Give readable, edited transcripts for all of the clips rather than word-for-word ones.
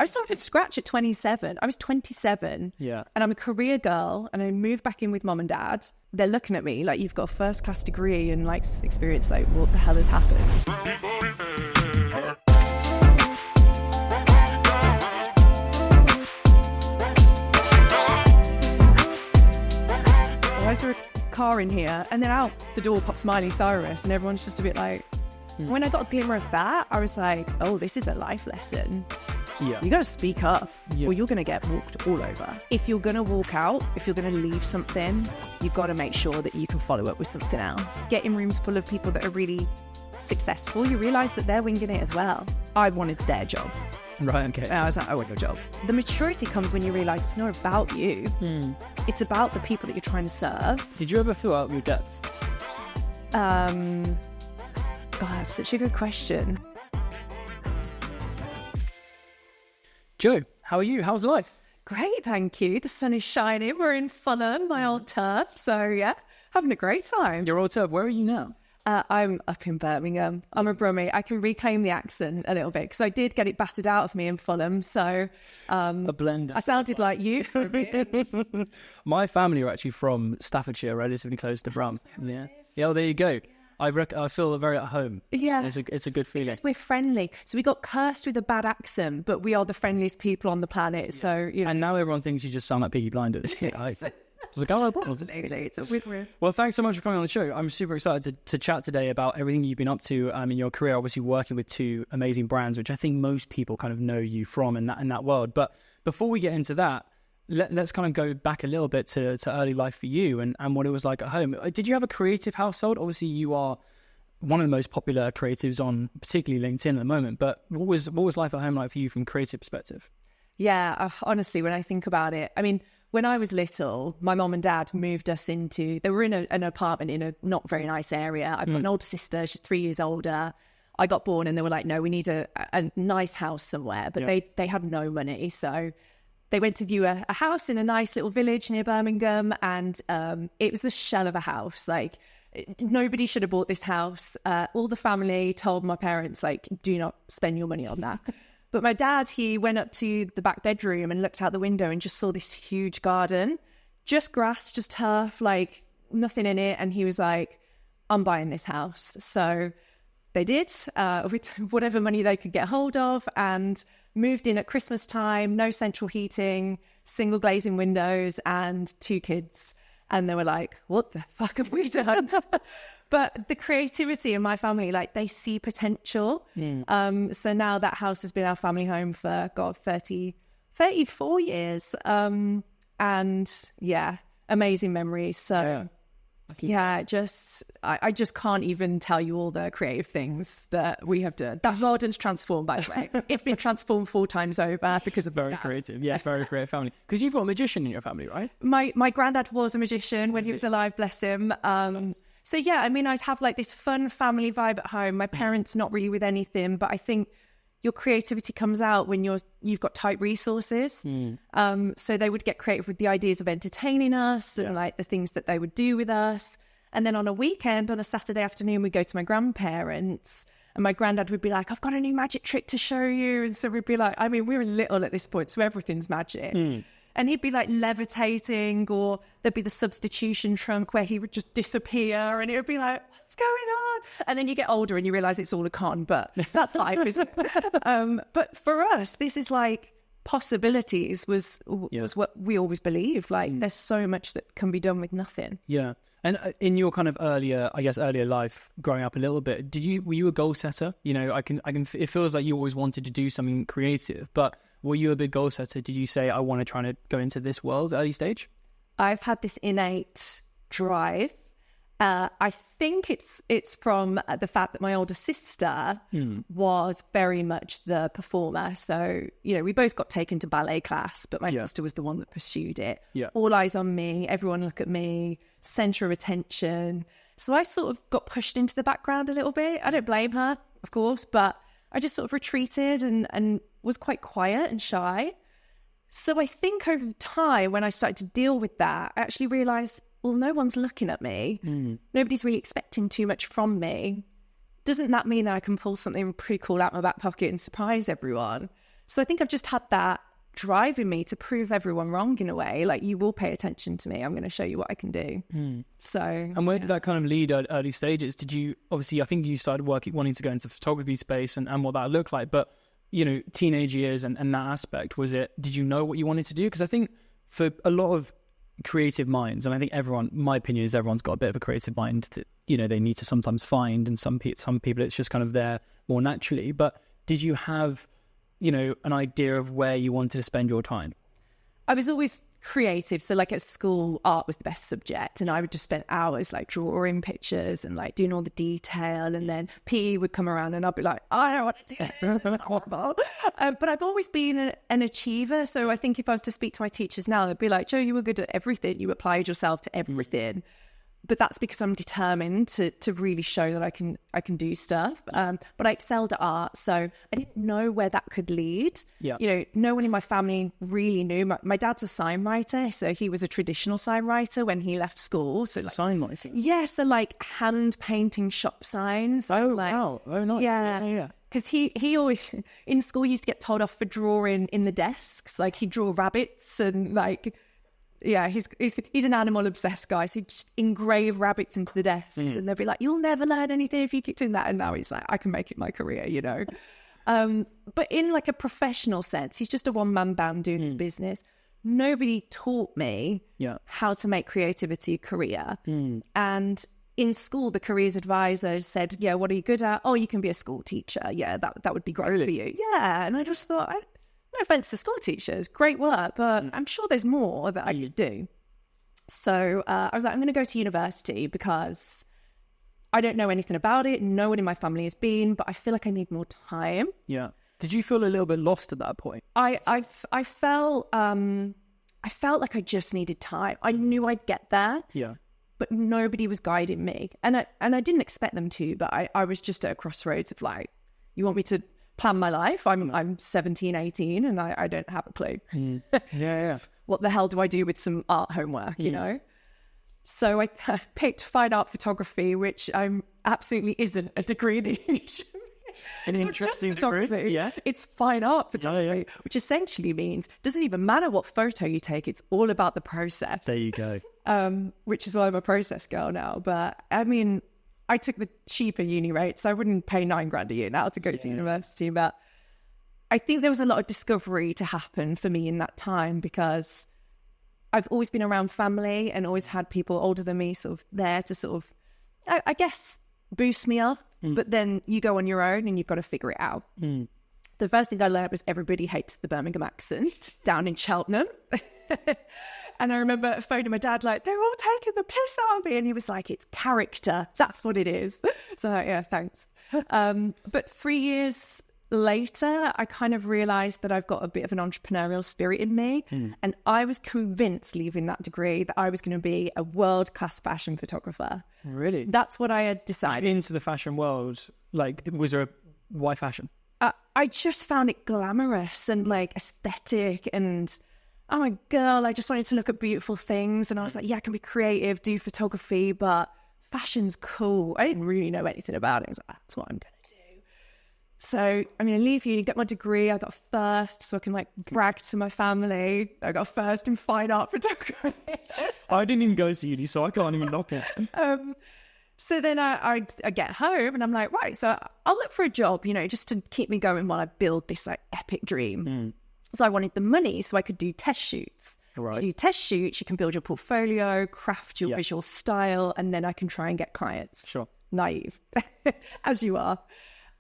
I started from scratch at 27. I was 27. Yeah. And I'm a career girl and I moved back in with mum and dad. They're looking at me like, you've got a first class degree and like experience, like what the hell has happened? Why is there a car in here? And then out the door pops Miley Cyrus and everyone's just a bit like, when I got a glimmer of that, I was like, oh, this is a life lesson. Yeah. You got to speak up or you're going to get walked all over. If you're going to walk out, if you're going to leave something, you've got to make sure that you can follow up with something else. Get in rooms full of people that are really successful, you realise that they're winging it as well. I wanted their job. Right, okay. And I was like, I want your job. The maturity comes when you realise it's not about you. It's about the people that you're trying to serve. Did you ever fill out your debts? God, that's such a good question. Joe, how are you? How's life? Great, thank you. The sun is shining. We're in Fulham, my old turf. So, yeah, having a great time. Your old turf, where are you now? I'm up in Birmingham. I'm a Brummie. I can reclaim the accent a little bit because I did get it battered out of me in Fulham. So a blend. I sounded like you for a bit. My family are actually from Staffordshire, relatively close to Brum. Yeah. Yeah, well, there you go. I feel very at home. Yeah. It's a good feeling. Because we're friendly. So we got cursed with a bad accent, but we are the friendliest people on the planet. Yeah. So, you know. And now everyone thinks you just sound like Peaky Blinders. It's like, oh, absolutely. It's a weird. Well, thanks so much for coming on the show. I'm super excited to chat today about everything you've been up to in your career, obviously working with two amazing brands, which I think most people kind of know you from in that world. But before we get into that, let's kind of go back a little bit to early life for you and what it was like at home. Did you have a creative household? Obviously, you are one of the most popular creatives on particularly LinkedIn at the moment. But what was life at home like for you from a creative perspective? Yeah, honestly, when I think about it, I mean, when I was little, my mom and dad moved us they were in an apartment in a not very nice area. I've got an older sister, she's 3 years older. I got born and they were like, no, we need a nice house somewhere. But they had no money. So they went to view a house in a nice little village near Birmingham. And it was the shell of a house. Like, nobody should have bought this house. All the family told my parents, like, do not spend your money on that. But my dad, he went up to the back bedroom and looked out the window and just saw this huge garden, just grass, just turf, like nothing in it. And he was like, I'm buying this house. So they did with whatever money they could get hold of and moved in at Christmas time, no central heating, single glazing windows and 2 kids. And they were like, what the fuck have we done? But the creativity in my family, like they see potential. So now that house has been our family home for, 34 years. And yeah, amazing memories. So yeah, I just can't even tell you all the creative things that we have done. That garden's transformed, by the way. It's been transformed 4 times over because of very creative. Yeah, very creative family. Because you've got a magician in your family, right? My granddad was a magician when he was alive, bless him. So yeah, I mean, I'd have like this fun family vibe at home. My parents not really with anything, but I think your creativity comes out when you've got tight resources. So they would get creative with the ideas of entertaining us and like the things that they would do with us. And then on a weekend, on a Saturday afternoon, we'd go to my grandparents and my granddad would be like, I've got a new magic trick to show you. And so we'd be like, I mean, we were little at this point, so everything's magic. And he'd be like levitating, or there'd be the substitution trunk where he would just disappear and it would be like, what's going on? And then you get older and you realise it's all a con, but that's life, isn't it? But for us, this is like possibilities was what we always believed. Like there's so much that can be done with nothing. Yeah. And in your kind of earlier life, growing up a little bit, were you a goal setter? You know, it feels like you always wanted to do something creative, but were you a big goal setter? Did you say, I want to try to go into this world early stage? I've had this innate drive. I think it's from the fact that my older sister was very much the performer. So, you know, we both got taken to ballet class, but my sister was the one that pursued it. Yeah. All eyes on me, everyone look at me, centre of attention. So I sort of got pushed into the background a little bit. I don't blame her, of course, but I just sort of retreated and was quite quiet and shy. So I think over time, when I started to deal with that, I actually realised, well, no one's looking at me. Nobody's really expecting too much from me. Doesn't that mean that I can pull something pretty cool out my back pocket and surprise everyone? So I think I've just had that driving me to prove everyone wrong in a way. Like, you will pay attention to me, I'm going to show you what I can do. So, and where did that kind of lead at early stages? Did you, obviously, I think you started wanting to go into the photography space and what that looked like, but teenage years and that aspect, did you know what you wanted to do? Because I think for a lot of creative minds, and I think my opinion is everyone's got a bit of a creative mind that they need to sometimes find, and some people it's just kind of there more naturally. But did you have an idea of where you wanted to spend your time? I was always creative. So like at school, art was the best subject, and I would just spend hours like drawing pictures and like doing all the detail. And then PE would come around and I'd be like, I don't want to do this. This is horrible. But I've always been an achiever. So I think if I was to speak to my teachers now, they'd be like, Jo, you were good at everything. You applied yourself to everything. But that's because I'm determined to really show that I can do stuff. But I excelled at art, so I didn't know where that could lead. Yeah. No one in my family really knew. My dad's a sign writer, so he was a traditional sign writer when he left school. So like, sign writing? Yeah, so like hand painting shop signs. Oh, like, wow. Oh, nice. Yeah. Because he always, in school, he used to get told off for drawing in the desks. Like, he'd draw rabbits and like... Yeah, he's an animal obsessed guy, so he'd just engrave rabbits into the desks, and they'll be like, "You'll never learn anything if you keep doing that." And now he's like, "I can make it my career," But in like a professional sense, he's just a one-man band doing his business. Nobody taught me how to make creativity a career. And in school, the careers advisor said, "Yeah, what are you good at? Oh, you can be a school teacher. Yeah, that would be great for you." Yeah, and I just thought, no offense to school teachers, great work, but I'm sure there's more that I could do. So I was like, I'm going to go to university because I don't know anything about it. No one in my family has been, but I feel like I need more time. Yeah. Did you feel a little bit lost at that point? I felt like I just needed time. I knew I'd get there. Yeah. But nobody was guiding me, and I didn't expect them to. But I was just at a crossroads of like, you want me to plan my life? I'm 17, 18, and I don't have a clue. Yeah. What the hell do I do with some art homework, So I picked fine art photography, which absolutely isn't a degree that you should. An interesting degree. Yeah. It's fine art photography, which essentially means doesn't even matter what photo you take, it's all about the process. There you go. Which is why I'm a process girl now. But I mean, I took the cheaper uni rate, so I wouldn't pay $9,000 a year now to go to university. But I think there was a lot of discovery to happen for me in that time, because I've always been around family and always had people older than me sort of there to sort of, I guess, boost me up. But then you go on your own and you've got to figure it out. The first thing I learned was everybody hates the Birmingham accent down in Cheltenham. And I remember phoning my dad like, they're all taking the piss out of me. And he was like, it's character. That's what it is. So yeah, thanks. But 3 years later, I kind of realised that I've got a bit of an entrepreneurial spirit in me. And I was convinced, leaving that degree, that I was going to be a world-class fashion photographer. Really? That's what I had decided. Into the fashion world, like, why fashion? I just found it glamorous and like aesthetic, and I'm a girl. I just wanted to look at beautiful things, and I was like, yeah, I can be creative, do photography, but fashion's cool. I didn't really know anything about it. I was like, that's what I'm going to do. So I leave uni, get my degree. I got first, so I can like brag to my family. I got first in fine art photography. I didn't even go to uni, so I can't even knock it. So then I get home and I'm like, right, so I'll look for a job, just to keep me going while I build this like epic dream. So I wanted the money so I could do test shoots. Right. You do test shoots, you can build your portfolio, craft your visual style, and then I can try and get clients. Sure. Naive, as you are.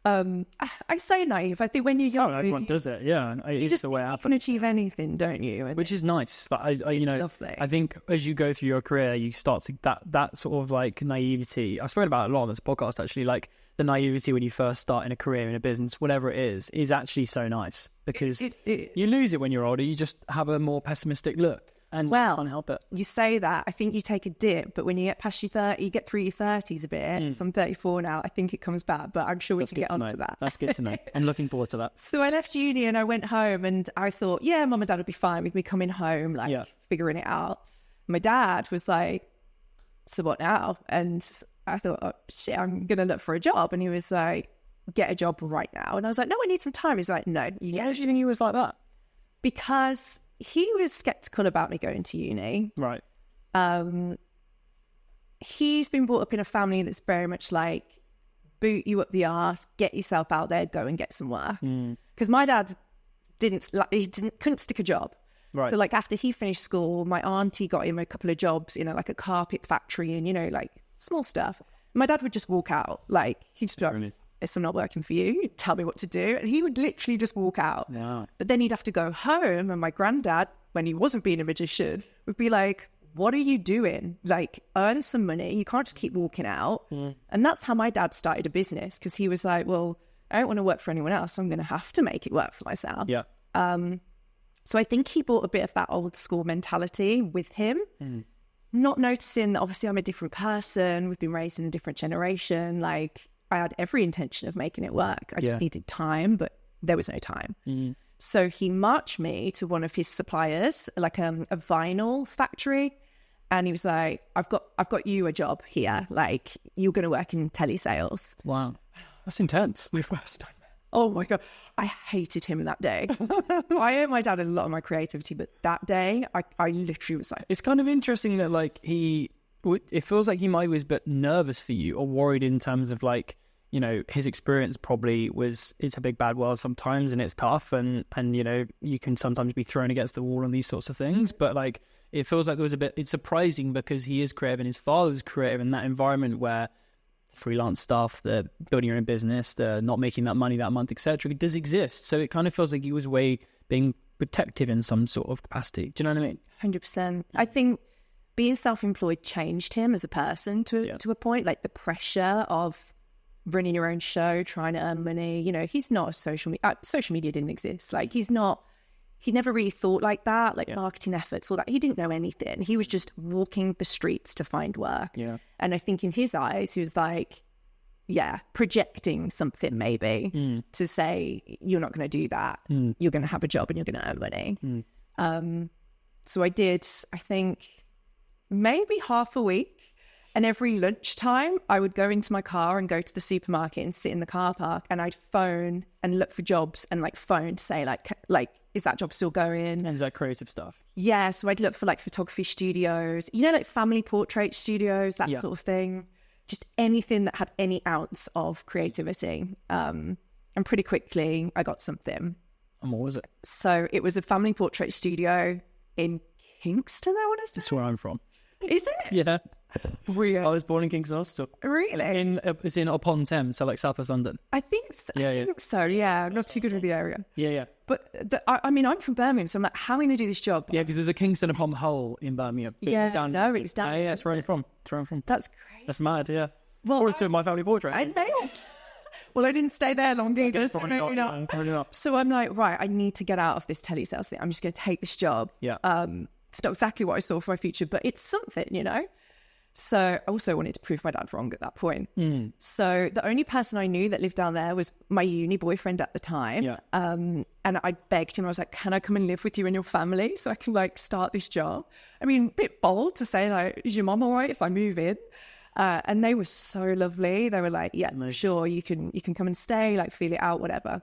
I say naive. I think when you're young, everyone does it. Yeah, it's the way it happens. You can achieve anything, don't you? Which is nice. But it's lovely. I think as you go through your career, you start to that sort of like naivety. I've spoken about it a lot on this podcast, actually. Like the naivety when you first start in a career, in a business, whatever it is actually so nice, because you lose it when you're older. You just have a more pessimistic look. And can't help it. You say that. I think you take a dip, but when you get past your 30, you get through your 30s a bit. So I'm 34 now. I think it comes back, but I'm sure we can get onto that. That's good to know. I'm looking forward to that. So I left uni and I went home, and I thought, yeah, mum and dad would be fine with me coming home, figuring it out. My dad was like, so what now? And I thought, oh, shit, I'm going to look for a job. And he was like, get a job right now. And I was like, no, I need some time. He's like, no. Why do you think he was like that? Because he was skeptical about me going to uni. Right. He's been brought up in a family that's very much like, boot you up the arse, get yourself out there, go and get some work. Because my dad couldn't stick a job. Right. So like after he finished school, my auntie got him a couple of jobs in like a carpet factory and, you know, like small stuff. My dad would just walk out. Like he'd just be like, if I'm not working for you, tell me what to do. And he would literally just walk out. Wow. But then he'd have to go home. And my granddad, when he wasn't being a magician, would be like, what are you doing? Like, earn some money. You can't just keep walking out. And that's how my dad started a business, because he was like, well, I don't want to work for anyone else. So I'm going to have to make it work for myself. Yeah. So I think he brought a bit of that old school mentality with him, not noticing that obviously I'm a different person. We've been raised in a different generation. Like, I had every intention of making it work. I just needed time, but there was no time. So he marched me to one of his suppliers, like a vinyl factory. And he was like, I've got you a job here. Like, you're going to work in telesales. Wow. That's intense. Oh my God. I hated him that day. I owe my dad a lot of my creativity, but that day I literally was like... It's kind of interesting that like it feels like he might was a bit nervous for you or worried in terms of like, you know, his experience probably was, it's a big bad world sometimes and it's tough and you know, you can sometimes be thrown against the wall and these sorts of things. But like, it feels like there was it's surprising because he is creative and his father's creative in that environment where freelance stuff, the building your own business, the not making that money that month, etc., it does exist. So it kind of feels like he was being protective in some sort of capacity. Do you know what I mean? 100%. I think being self-employed changed him as a person to a point, like the pressure of running your own show, trying to earn money. You know, he's not a social media didn't exist. Like he never really thought like that, like marketing efforts, all that. He didn't know anything. He was just walking the streets to find work. Yeah. And I think in his eyes, he was like, projecting something maybe to say, you're not going to do that. You're going to have a job and you're going to earn money. So I did, I think, maybe half a week. And every lunchtime, I would go into my car and go to the supermarket and sit in the car park, and I'd phone and look for jobs and like phone to say like, is that job still going? And is that creative stuff? Yeah. So I'd look for like photography studios, you know, like family portrait studios, that sort of thing. Just anything that had any ounce of creativity. And pretty quickly I got something. And what was it? So it was a family portrait studio in Kingston, I want to say. That's where I'm from. Is it? Yeah. Weird. I was born in Kingston also. Really? It's in Upon Thames, so like South West London. I think so. I think so. Yeah, I'm not too good with the area. Yeah. But I mean, I'm from Birmingham, so I'm like, how am I going to do this job? Yeah, because there's a Kingston upon Hull in Birmingham. It was down. Yeah, it's where I'm from. That's crazy. That's mad. Yeah. Well, or it's in my family portrait. I know. Well, I didn't stay there long either. So probably not. So I'm like, right, I need to get out of this telesales thing. I'm just going to take this job. Yeah. It's not exactly what I saw for my future, but it's something, you know. So I also wanted to prove my dad wrong at that point. So the only person I knew that lived down there was my uni boyfriend at the time. Yeah. And I begged him, I was like, can I come and live with you and your family so I can like start this job? I mean, a bit bold to say like, is your mom all right if I move in? And they were so lovely. They were like, yeah, sure, you can come and stay, like feel it out, whatever.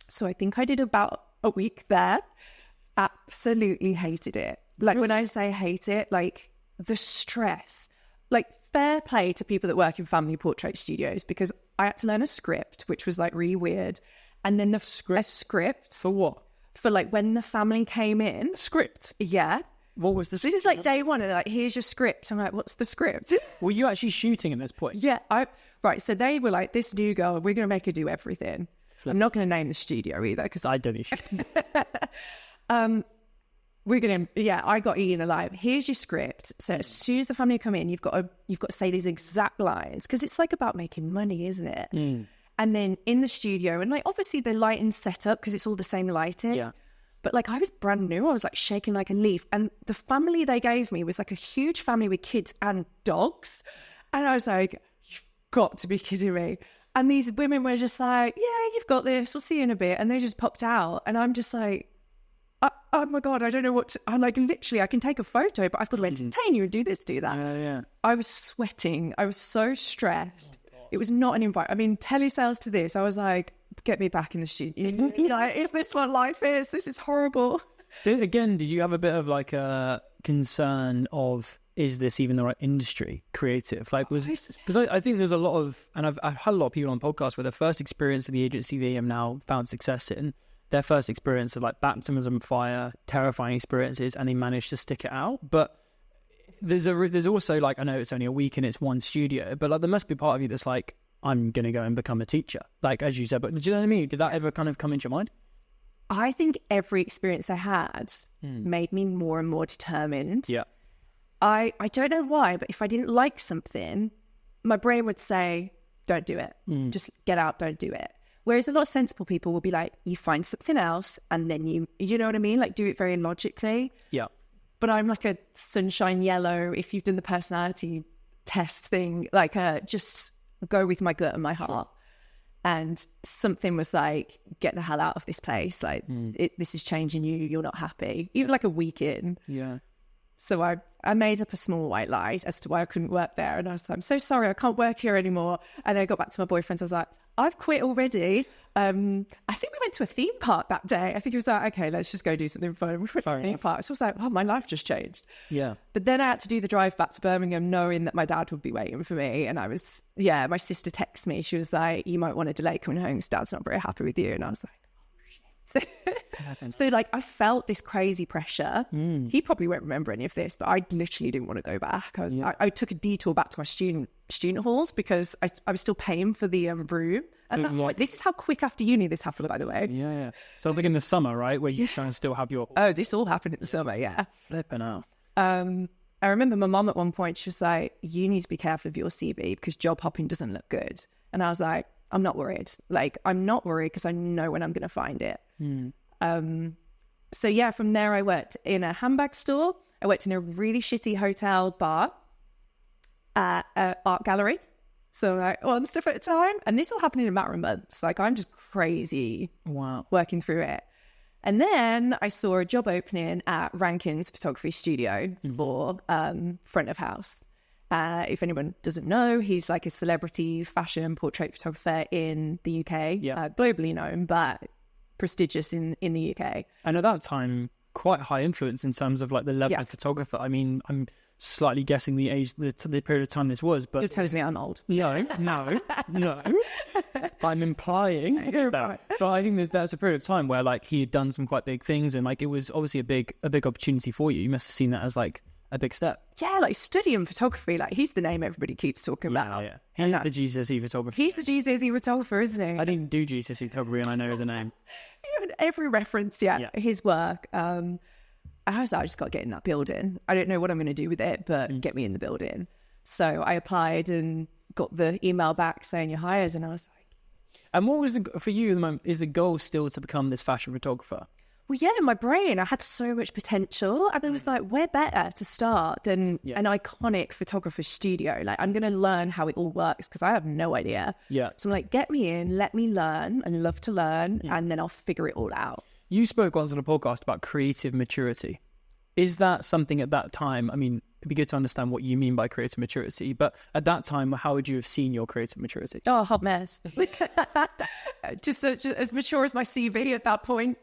So I think I did about a week there. Absolutely hated it. Like when I say hate it, like the stress, like fair play to people that work in family portrait studios, because I had to learn a script, which was like really weird. And then a script for what? For like when the family came in. A script? Yeah. What was the script? This is like day one, and they're like, here's your script. I'm like, what's the script? Were you actually shooting at this point? Yeah. Right. So they were like, this new girl, we're going to make her do everything. I'm not going to name the studio either, because I don't know. I got eaten alive. Here's your script. So as soon as the family come in, you've got to say these exact lines, because it's like about making money, isn't it? And then in the studio, and like obviously the lighting's set up because it's all the same lighting. Yeah. But like I was brand new. I was like shaking like a leaf. And the family they gave me was like a huge family with kids and dogs. And I was like, you've got to be kidding me. And these women were just like, yeah, you've got this. We'll see you in a bit. And they just popped out. And I'm just like, oh my God, I don't know what to... I'm like, literally, I can take a photo, but I've got to entertain you and do this, do that. Yeah. I was sweating. I was so stressed. It was not an invite. I mean, telesales to this, I was like, get me back in the studio. Like, is this what life is? This is horrible. Did you have a bit of like a concern of, is this even the right industry, creative? Like, because I think there's a lot of, and I've had a lot of people on podcasts where their first experience of the agency they have now found success in, their first experience of like baptisms of fire, terrifying experiences, and they managed to stick it out. But there's also like, I know it's only a week and it's one studio, but like there must be part of you that's like, I'm going to go and become a teacher, like as you said. But do you know what I mean? Did that ever kind of come into your mind? I think every experience I had made me more and more determined. Yeah. I don't know why, but if I didn't like something, my brain would say, don't do it. Just get out, don't do it. Whereas a lot of sensible people will be like, you find something else and then you know what I mean? Like do it very logically. Yeah. But I'm like a sunshine yellow. If you've done the personality test thing, like just go with my gut and my heart. Sure. And something was like, get the hell out of this place. Like this is changing you. You're not happy. Even like a week in. Yeah. So I made up a small white lie as to why I couldn't work there. And I was like, I'm so sorry, I can't work here anymore. And then I got back to my boyfriend. So I was like, I've quit already. I think we went to a theme park that day. I think it was like, okay, let's just go do something fun. We went to a theme park. So I was like, oh, my life just changed. Yeah. But then I had to do the drive back to Birmingham knowing that my dad would be waiting for me. And my sister texted me. She was like, you might want to delay coming home because Dad's not very happy with you. And I was like, so like I felt this crazy pressure. He probably won't remember any of this, but I literally didn't want to go back. I took a detour back to my student halls because I was still paying for the room. And this is how quick after uni this happened, by the way. Yeah. So like in the summer, right, where you try and still have your... Oh, this all happened in the summer, yeah. Flipping out. I remember my mum at one point, she was like, you need to be careful of your CV because job hopping doesn't look good. And I was like, I'm not worried. Like, I'm not worried because I know when I'm going to find it. So yeah, from there I worked in a handbag store. I worked in a really shitty hotel bar, art gallery. So like one stuff at a time. And this all happened in a matter of months. Like I'm just crazy. Wow. Working through it. And then I saw a job opening at Rankin's Photography Studio for front of house. If anyone doesn't know, he's like a celebrity fashion portrait photographer in the UK, globally known, but prestigious in the UK. And at that time, quite high influence in terms of like the level of photographer. I mean, I'm slightly guessing the age, the period of time this was, but... You're telling me I'm old. No. I'm implying that. But I think that's a period of time where like he had done some quite big things and like it was obviously a big opportunity for you. You must have seen that as like a big step. Yeah, like studying photography, like he's the name everybody keeps talking about. Yeah. He's the GCSE photographer. He's the GCSE photographer, isn't he? I didn't do GCSE photography and I know his name. Every reference, his work. I was like, I just got to get in that building. I don't know what I'm going to do with it, but get me in the building. So I applied and got the email back saying you're hired, and I was like... And what was for you at the moment, is the goal still to become this fashion photographer? Well, yeah, in my brain, I had so much potential. And I was like, where better to start than an iconic photographer studio? Like, I'm going to learn how it all works because I have no idea. Yeah. So I'm like, get me in, let me learn and love to learn, and then I'll figure it all out. You spoke once on a podcast about creative maturity. Is that something at that time? I mean, it'd be good to understand what you mean by creative maturity, but at that time, how would you have seen your creative maturity? Oh, a hot mess. just as mature as my CV at that point.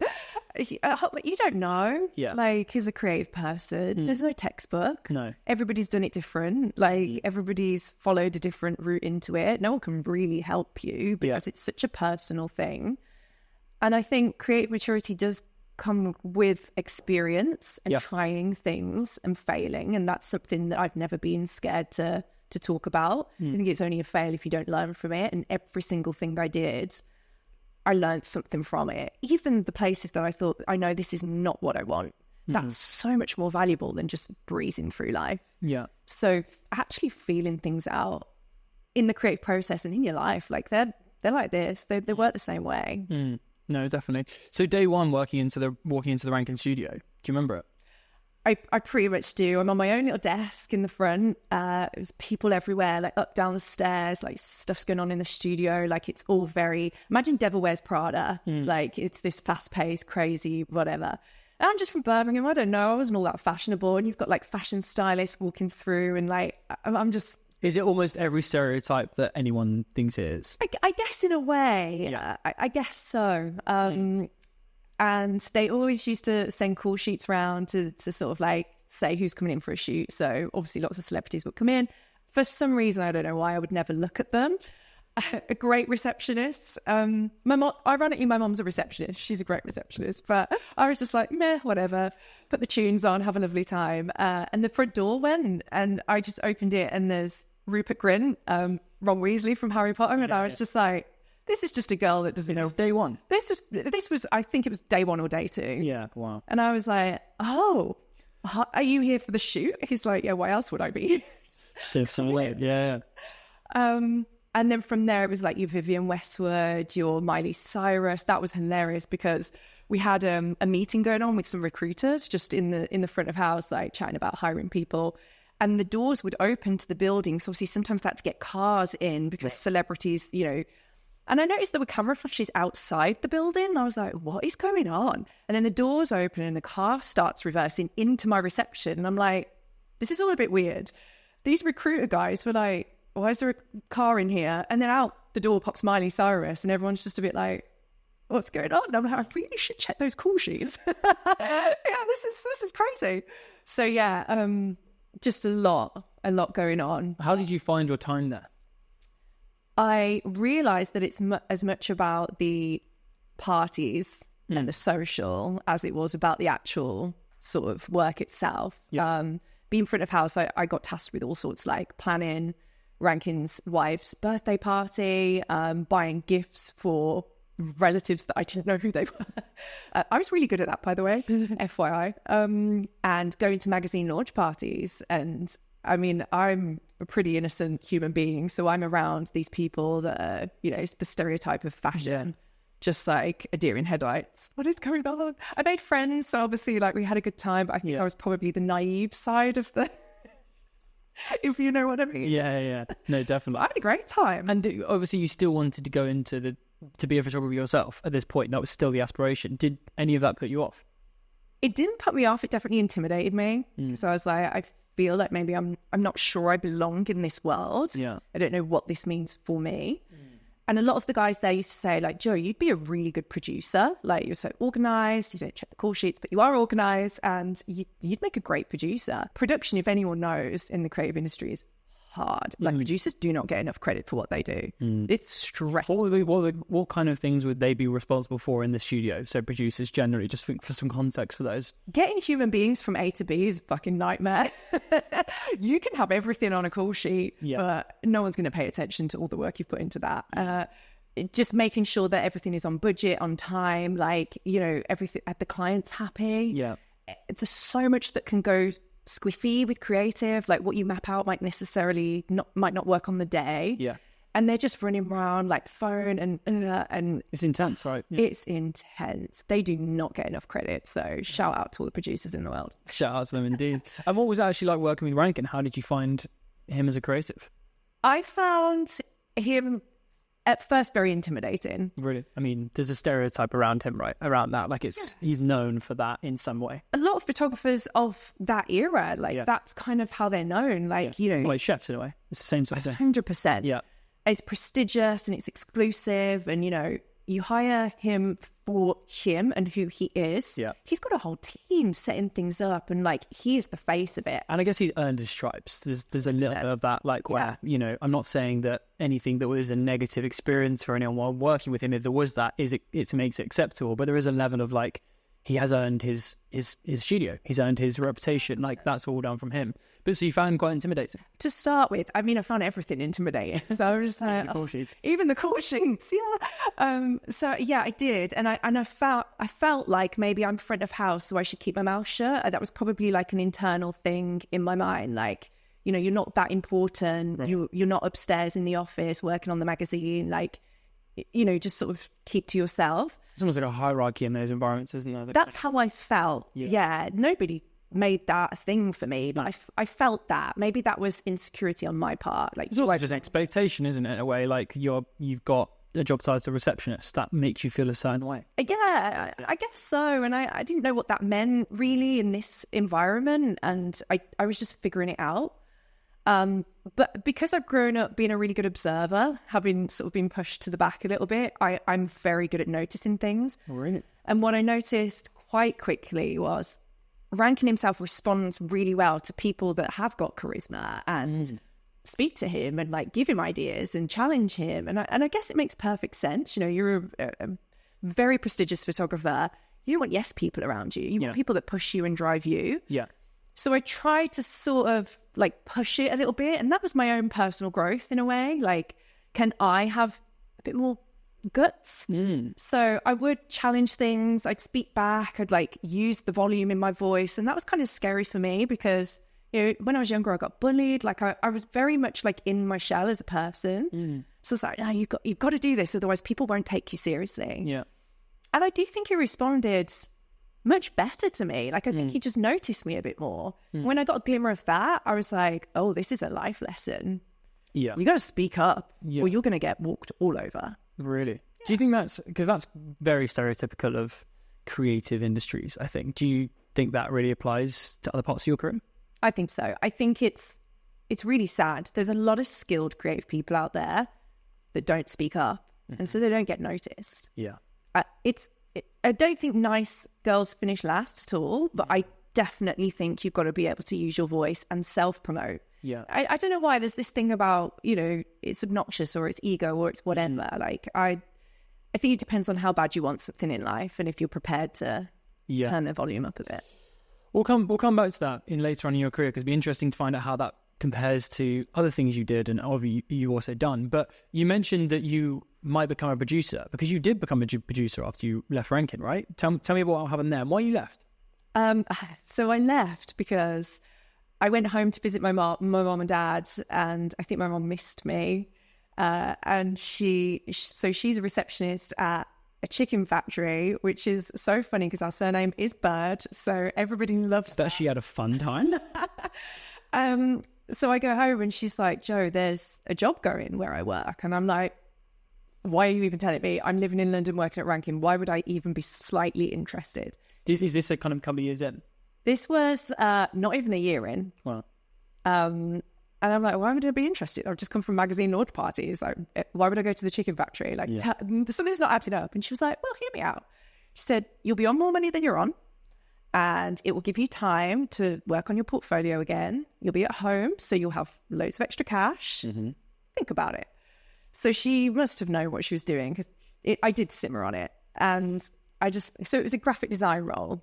You don't know. Yeah. Like, as a creative person, there's no textbook. No. Everybody's done it different. Like, everybody's followed a different route into it. No one can really help you because it's such a personal thing. And I think creative maturity does come with experience and trying things and failing. And that's something that I've never been scared to talk about. I think it's only a fail if you don't learn from it. And every single thing I did, I learned something from it. Even the places that I thought, I know this is not what I want. That's so much more valuable than just breezing through life. Yeah. So actually feeling things out in the creative process and in your life, like they're like this. They work the same way. No, definitely. So day one, walking into the Rankin studio, do you remember it? I pretty much do. I'm on my own little desk in the front. There's people everywhere, like up, down the stairs, like stuff's going on in the studio. Like it's all very, imagine Devil Wears Prada. Like it's this fast paced, crazy, whatever. And I'm just from Birmingham. I don't know. I wasn't all that fashionable. And you've got like fashion stylists walking through and like, I'm just Is it almost every stereotype that anyone thinks it is? I guess in a way, Yeah. I guess so. And they always used to send call sheets around to sort of like say who's coming in for a shoot. So obviously lots of celebrities would come in. For some reason, I don't know why, I would never look at them. A great receptionist. My mom, ironically, my mom's a receptionist. She's a great receptionist, but I was just like, meh, whatever. Put the tunes on, have a lovely time. And the front door went, and I just opened it, and there's Rupert Grint, Ron Weasley from Harry Potter, and I was just like, this is just a girl that doesn't know. Day one. This was, I think it was day 1 or day 2. Yeah, wow. And I was like, oh, are you here for the shoot? He's like, yeah, why else would I be? Yeah. And then from there, it was like your Vivienne Westwood, your Miley Cyrus. That was hilarious because we had a meeting going on with some recruiters just in the front of house, like chatting about hiring people. And the doors would open to the building. So obviously sometimes they had to get cars in because celebrities, you know. And I noticed there were camera flashes outside the building. I was like, what is going on? And then the doors open and the car starts reversing into my reception. And I'm like, this is all a bit weird. These recruiter guys were like, why is there a car in here? And then out the door pops Miley Cyrus, and everyone's just a bit like, what's going on? And I'm like, I really should check those call sheets. Yeah, this is crazy. So yeah, just a lot going on. How did you find your time there? I realised that it's as much about the parties and the social as it was about the actual sort of work itself. Yeah. Being front of house, I got tasked with all sorts, like planning Rankin's wife's birthday party, buying gifts for relatives that I didn't know who they were. I was really good at that, by the way, FYI. And going to magazine launch parties. And I mean, I'm a pretty innocent human being, so I'm around these people that are, you know, the stereotype of fashion, just like a deer in headlights. What is going on? I made friends, so obviously, like, we had a good time, but I think I was probably the naive side of the... if you know what I mean. Yeah. No, definitely. I had a great time. And obviously you still wanted to go into to be a photographer yourself at this point. That was still the aspiration. Did any of that put you off? It didn't put me off. It definitely intimidated me. So I was like, I feel like maybe I'm not sure I belong in this world. Yeah. I don't know what this means for me. And a lot of the guys there used to say, like, Joe, you'd be a really good producer. Like, you're so organised, you don't check the call sheets, but you are organised, and you'd make a great producer. Production, if anyone knows, in the creative industry is hard. Like, producers do not get enough credit for what they do. It's stressful. What kind of things would they be responsible for in the studio? So producers generally, just for some context for those. Getting human beings from A to B is a fucking nightmare. You can have everything on a call sheet, but no one's going to pay attention to all the work you've put into that. Just making sure that everything is on budget, on time, like, you know, everything, the client's happy. Yeah. There's so much that can go squiffy with creative, like what you map out might not work on the day. Yeah. And they're just running around like phone and it's intense, right? Yeah. It's intense. They do not get enough credit. So shout out to all the producers in the world. Shout out to them indeed. And what was it actually like working with Rankin? How did you find him as a creative? I found him at first very intimidating. Really? I mean, there's a stereotype around him, right? Around that. Like he's known for that in some way. A lot of photographers of that era, like that's kind of how they're known. Like, you know. It's like chefs in a way. It's the same sort of thing. 100%. Yeah. It's prestigious and it's exclusive, and, you know, you hire him for him and who he is. Yeah. He's got a whole team setting things up, and like he is the face of it. And I guess he's earned his stripes. There's a little bit of that, like where, you know, I'm not saying that anything that was a negative experience for anyone while working with him, if there was that, it makes it acceptable. But there is a level of like, he has earned his studio. He's earned his reputation. Like, that's all down from him. But so you found him quite intimidating? To start with, I mean, I found everything intimidating. So I was just like, even the call sheets, yeah. So yeah, I did. And I felt like maybe I'm front of house, so I should keep my mouth shut. That was probably like an internal thing in my mind. Like, you know, you're not that important. Right. You're not upstairs in the office working on the magazine. Like, you know, just sort of keep to yourself. It's almost like a hierarchy in those environments, isn't there? That's how I felt. Yeah. Nobody made that a thing for me, but I felt that. Maybe that was insecurity on my part. Like, it's also just an expectation, isn't it, in a way? Like, you've got a job title receptionist. That makes you feel a certain way. Yeah, I guess so. And I didn't know what that meant really in this environment. And I was just figuring it out. But because I've grown up being a really good observer, having sort of been pushed to the back a little bit, I'm very good at noticing things. Really? And what I noticed quite quickly was Rankin himself responds really well to people that have got charisma and speak to him and like give him ideas and challenge him. And I guess it makes perfect sense. You know, you're a very prestigious photographer. You don't want yes people around you. You want people that push you and drive you. Yeah. So I tried to sort of like push it a little bit. And that was my own personal growth in a way. Like, can I have a bit more guts? So I would challenge things. I'd speak back. I'd like use the volume in my voice. And that was kind of scary for me because, you know, when I was younger, I got bullied. Like I was very much like in my shell as a person. So it's like, no, you've got to do this. Otherwise people won't take you seriously. Yeah. And I do think he responded much better to me. Like, I think he just noticed me a bit more. When I got a glimmer of that, I was like, oh, this is a life lesson. Yeah. You got to speak up or you're going to get walked all over. Really? Yeah. Do you think that's, because that's very stereotypical of creative industries, I think. Do you think that really applies to other parts of your career? I think so. I think it's really sad. There's a lot of skilled creative people out there that don't speak up. And so they don't get noticed. Yeah. I don't think nice girls finish last at all, but I definitely think you've got to be able to use your voice and self-promote. Yeah. I don't know why there's this thing about, you know, it's obnoxious or it's ego or it's whatever. Like, I think it depends on how bad you want something in life and if you're prepared to turn the volume up a bit. We'll come back to that in later on in your career because it'd be interesting to find out how that compares to other things you did and obviously you've also done. But you mentioned that you might become a producer because you did become a producer after you left Rankin, right? Tell me what happened there and why you left. So I left because I went home to visit my mom and dad, and I think my mom missed me. And she's a receptionist at a chicken factory, which is so funny because our surname is Bird, so everybody loves that. She had a fun time. So I go home and she's like, Joe, there's a job going where I work. And I'm like, why are you even telling me? I'm living in London working at Rankin. Why would I even be slightly interested? Is this a kind of couple of years in? This was not even a year in. Wow. And I'm like, why would I be interested? I've just come from magazine launch parties. Like, why would I go to the chicken factory? Like, something's not adding up. And she was like, well, hear me out. She said, you'll be on more money than you're on. And it will give you time to work on your portfolio again. You'll be at home, so you'll have loads of extra cash. Think about it. So she must have known what she was doing because I did simmer on it. And so it was a graphic design role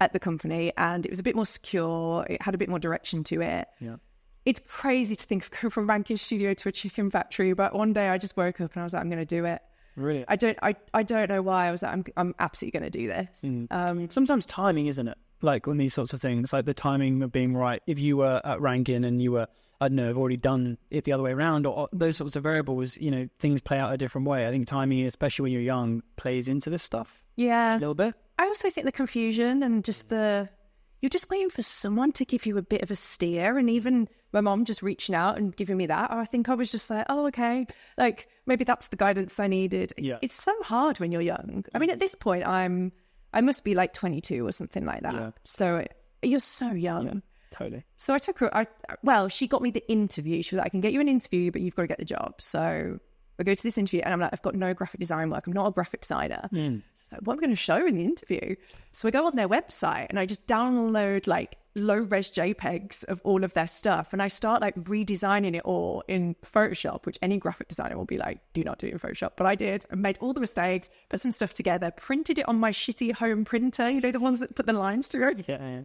at the company and it was a bit more secure. It had a bit more direction to it. Yeah. It's crazy to think of going from Rankin studio to a chicken factory, but one day I just woke up and I was like, I'm going to do it. Really? I don't know why. I was like, I'm absolutely going to do this. Sometimes timing, isn't it? Like on these sorts of things, like the timing of being right. If you were at Rankin and you were, I don't know, have already done it the other way around or those sorts of variables, you know, things play out a different way. I think timing, especially when you're young, plays into this stuff. Yeah. A little bit. I also think the confusion and just you're just waiting for someone to give you a bit of a steer. And even my mom just reaching out and giving me that, I think I was just like, oh, okay. Like maybe that's the guidance I needed. Yeah. It's so hard when you're young. I mean, at this point, I must be like 22 or something like that. Yeah. So you're so young. Yeah, totally. So I took her, she got me the interview. She was like, I can get you an interview, but you've got to get the job. So I go to this interview and I'm like, I've got no graphic design work. I'm not a graphic designer. So it's like, what am I going to show in the interview? So I go on their website and I just download like low res JPEGs of all of their stuff. And I start like redesigning it all in Photoshop, which any graphic designer will be like, do not do it in Photoshop. But I did. I made all the mistakes, put some stuff together, printed it on my shitty home printer, you know, the ones that put the lines through. Yeah.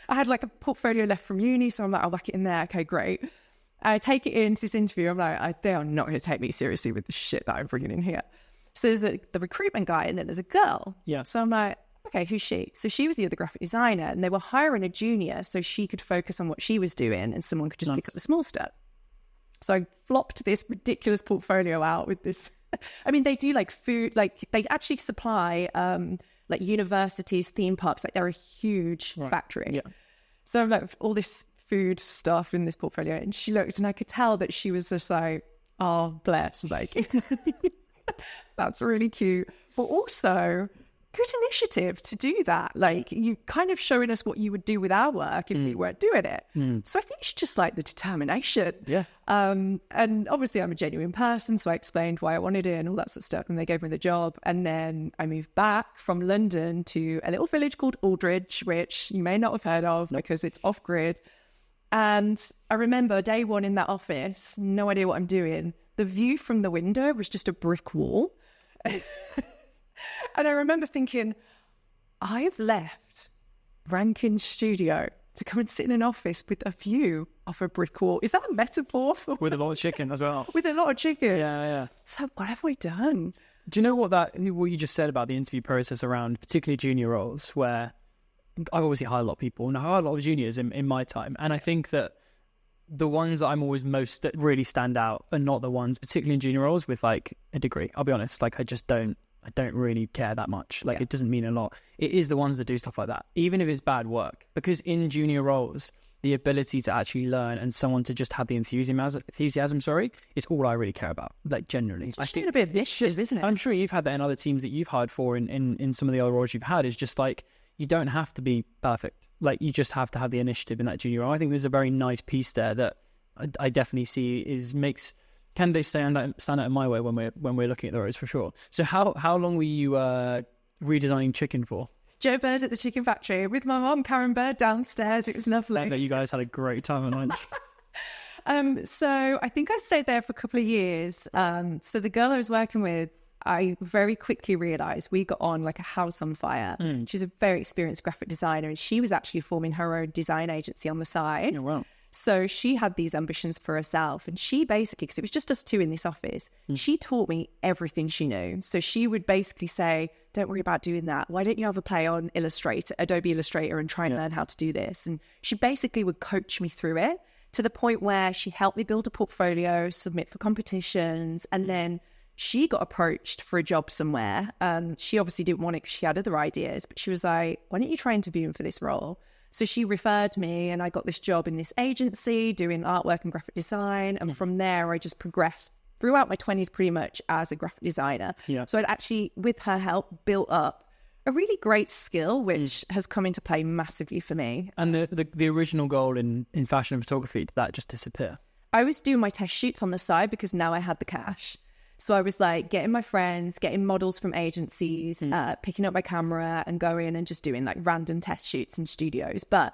I had like a portfolio left from uni. So I'm like, I'll whack it in there. Okay, great. I take it into this interview. I'm like, they are not going to take me seriously with the shit that I'm bringing in here. So there's the recruitment guy and then there's a girl. Yeah. So I'm like, okay, who's she? So she was the other graphic designer and they were hiring a junior so she could focus on what she was doing and someone could just pick up the small stuff. So I flopped this ridiculous portfolio out with this. I mean, they do like food, like they actually supply like universities, theme parks, like they're a huge factory. Yeah. So I'm like, all this food stuff in this portfolio, and she looked and I could tell that she was just like, oh bless, like that's really cute, but also good initiative to do that. Like, you kind of showing us what you would do with our work if we weren't doing it. So I think it's just like the determination. Yeah. And obviously I'm a genuine person, so I explained why I wanted it and all that sort of stuff, and they gave me the job. And then I moved back from London to a little village called Aldridge, which you may not have heard of because it's off-grid. And I remember day one in that office, no idea what I'm doing. The view from the window was just a brick wall. And I remember thinking, I've left Rankin's studio to come and sit in an office with a view of a brick wall. Is that a metaphor for With a lot of chicken as well. With a lot of chicken. Yeah. So what have I done? Do you know what you just said about the interview process around particularly junior roles, where I've obviously hired a lot of people and I hired a lot of juniors in my time. And I think that the ones that I'm always that really stand out are not the ones, particularly in junior roles, with like a degree. I'll be honest, like I don't really care that much. Like it doesn't mean a lot. It is the ones that do stuff like that, even if it's bad work, because in junior roles, the ability to actually learn and someone to just have the enthusiasm, is all I really care about. Like generally, I think a bit of issues, isn't it? I'm sure you've had that in other teams that you've hired for in some of the other roles you've had. Is just like, you don't have to be perfect. Like you just have to have the initiative in that junior role. I think there's a very nice piece there that I definitely see makes candidates stand out in my way when we're looking at the roles, for sure. So how long were you redesigning chicken for? Joe Bird at the chicken factory with my mum, Karen Bird, downstairs. It was lovely. I bet you guys had a great time at lunch. So I think I stayed there for a couple of years. So the girl I was working with, I very quickly realised we got on like a house on fire. She's a very experienced graphic designer, and she was actually forming her own design agency on the side. Oh, wow. So she had these ambitions for herself, and she basically, because it was just us two in this office, she taught me everything she knew. So she would basically say, don't worry about doing that. Why don't you have a play on Adobe Illustrator and try and learn how to do this? And she basically would coach me through it to the point where she helped me build a portfolio, submit for competitions, and then she got approached for a job somewhere. She obviously didn't want it because she had other ideas, but she was like, why don't you try interviewing for this role? So she referred me, and I got this job in this agency doing artwork and graphic design. And from there, I just progressed throughout my 20s pretty much as a graphic designer. Yeah. So I'd actually, with her help, built up a really great skill, which has come into play massively for me. And the original goal in fashion and photography, did that just disappear? I was doing my test shoots on the side because now I had the cash. So I was like getting my friends, getting models from agencies, picking up my camera and going and just doing like random test shoots in studios. But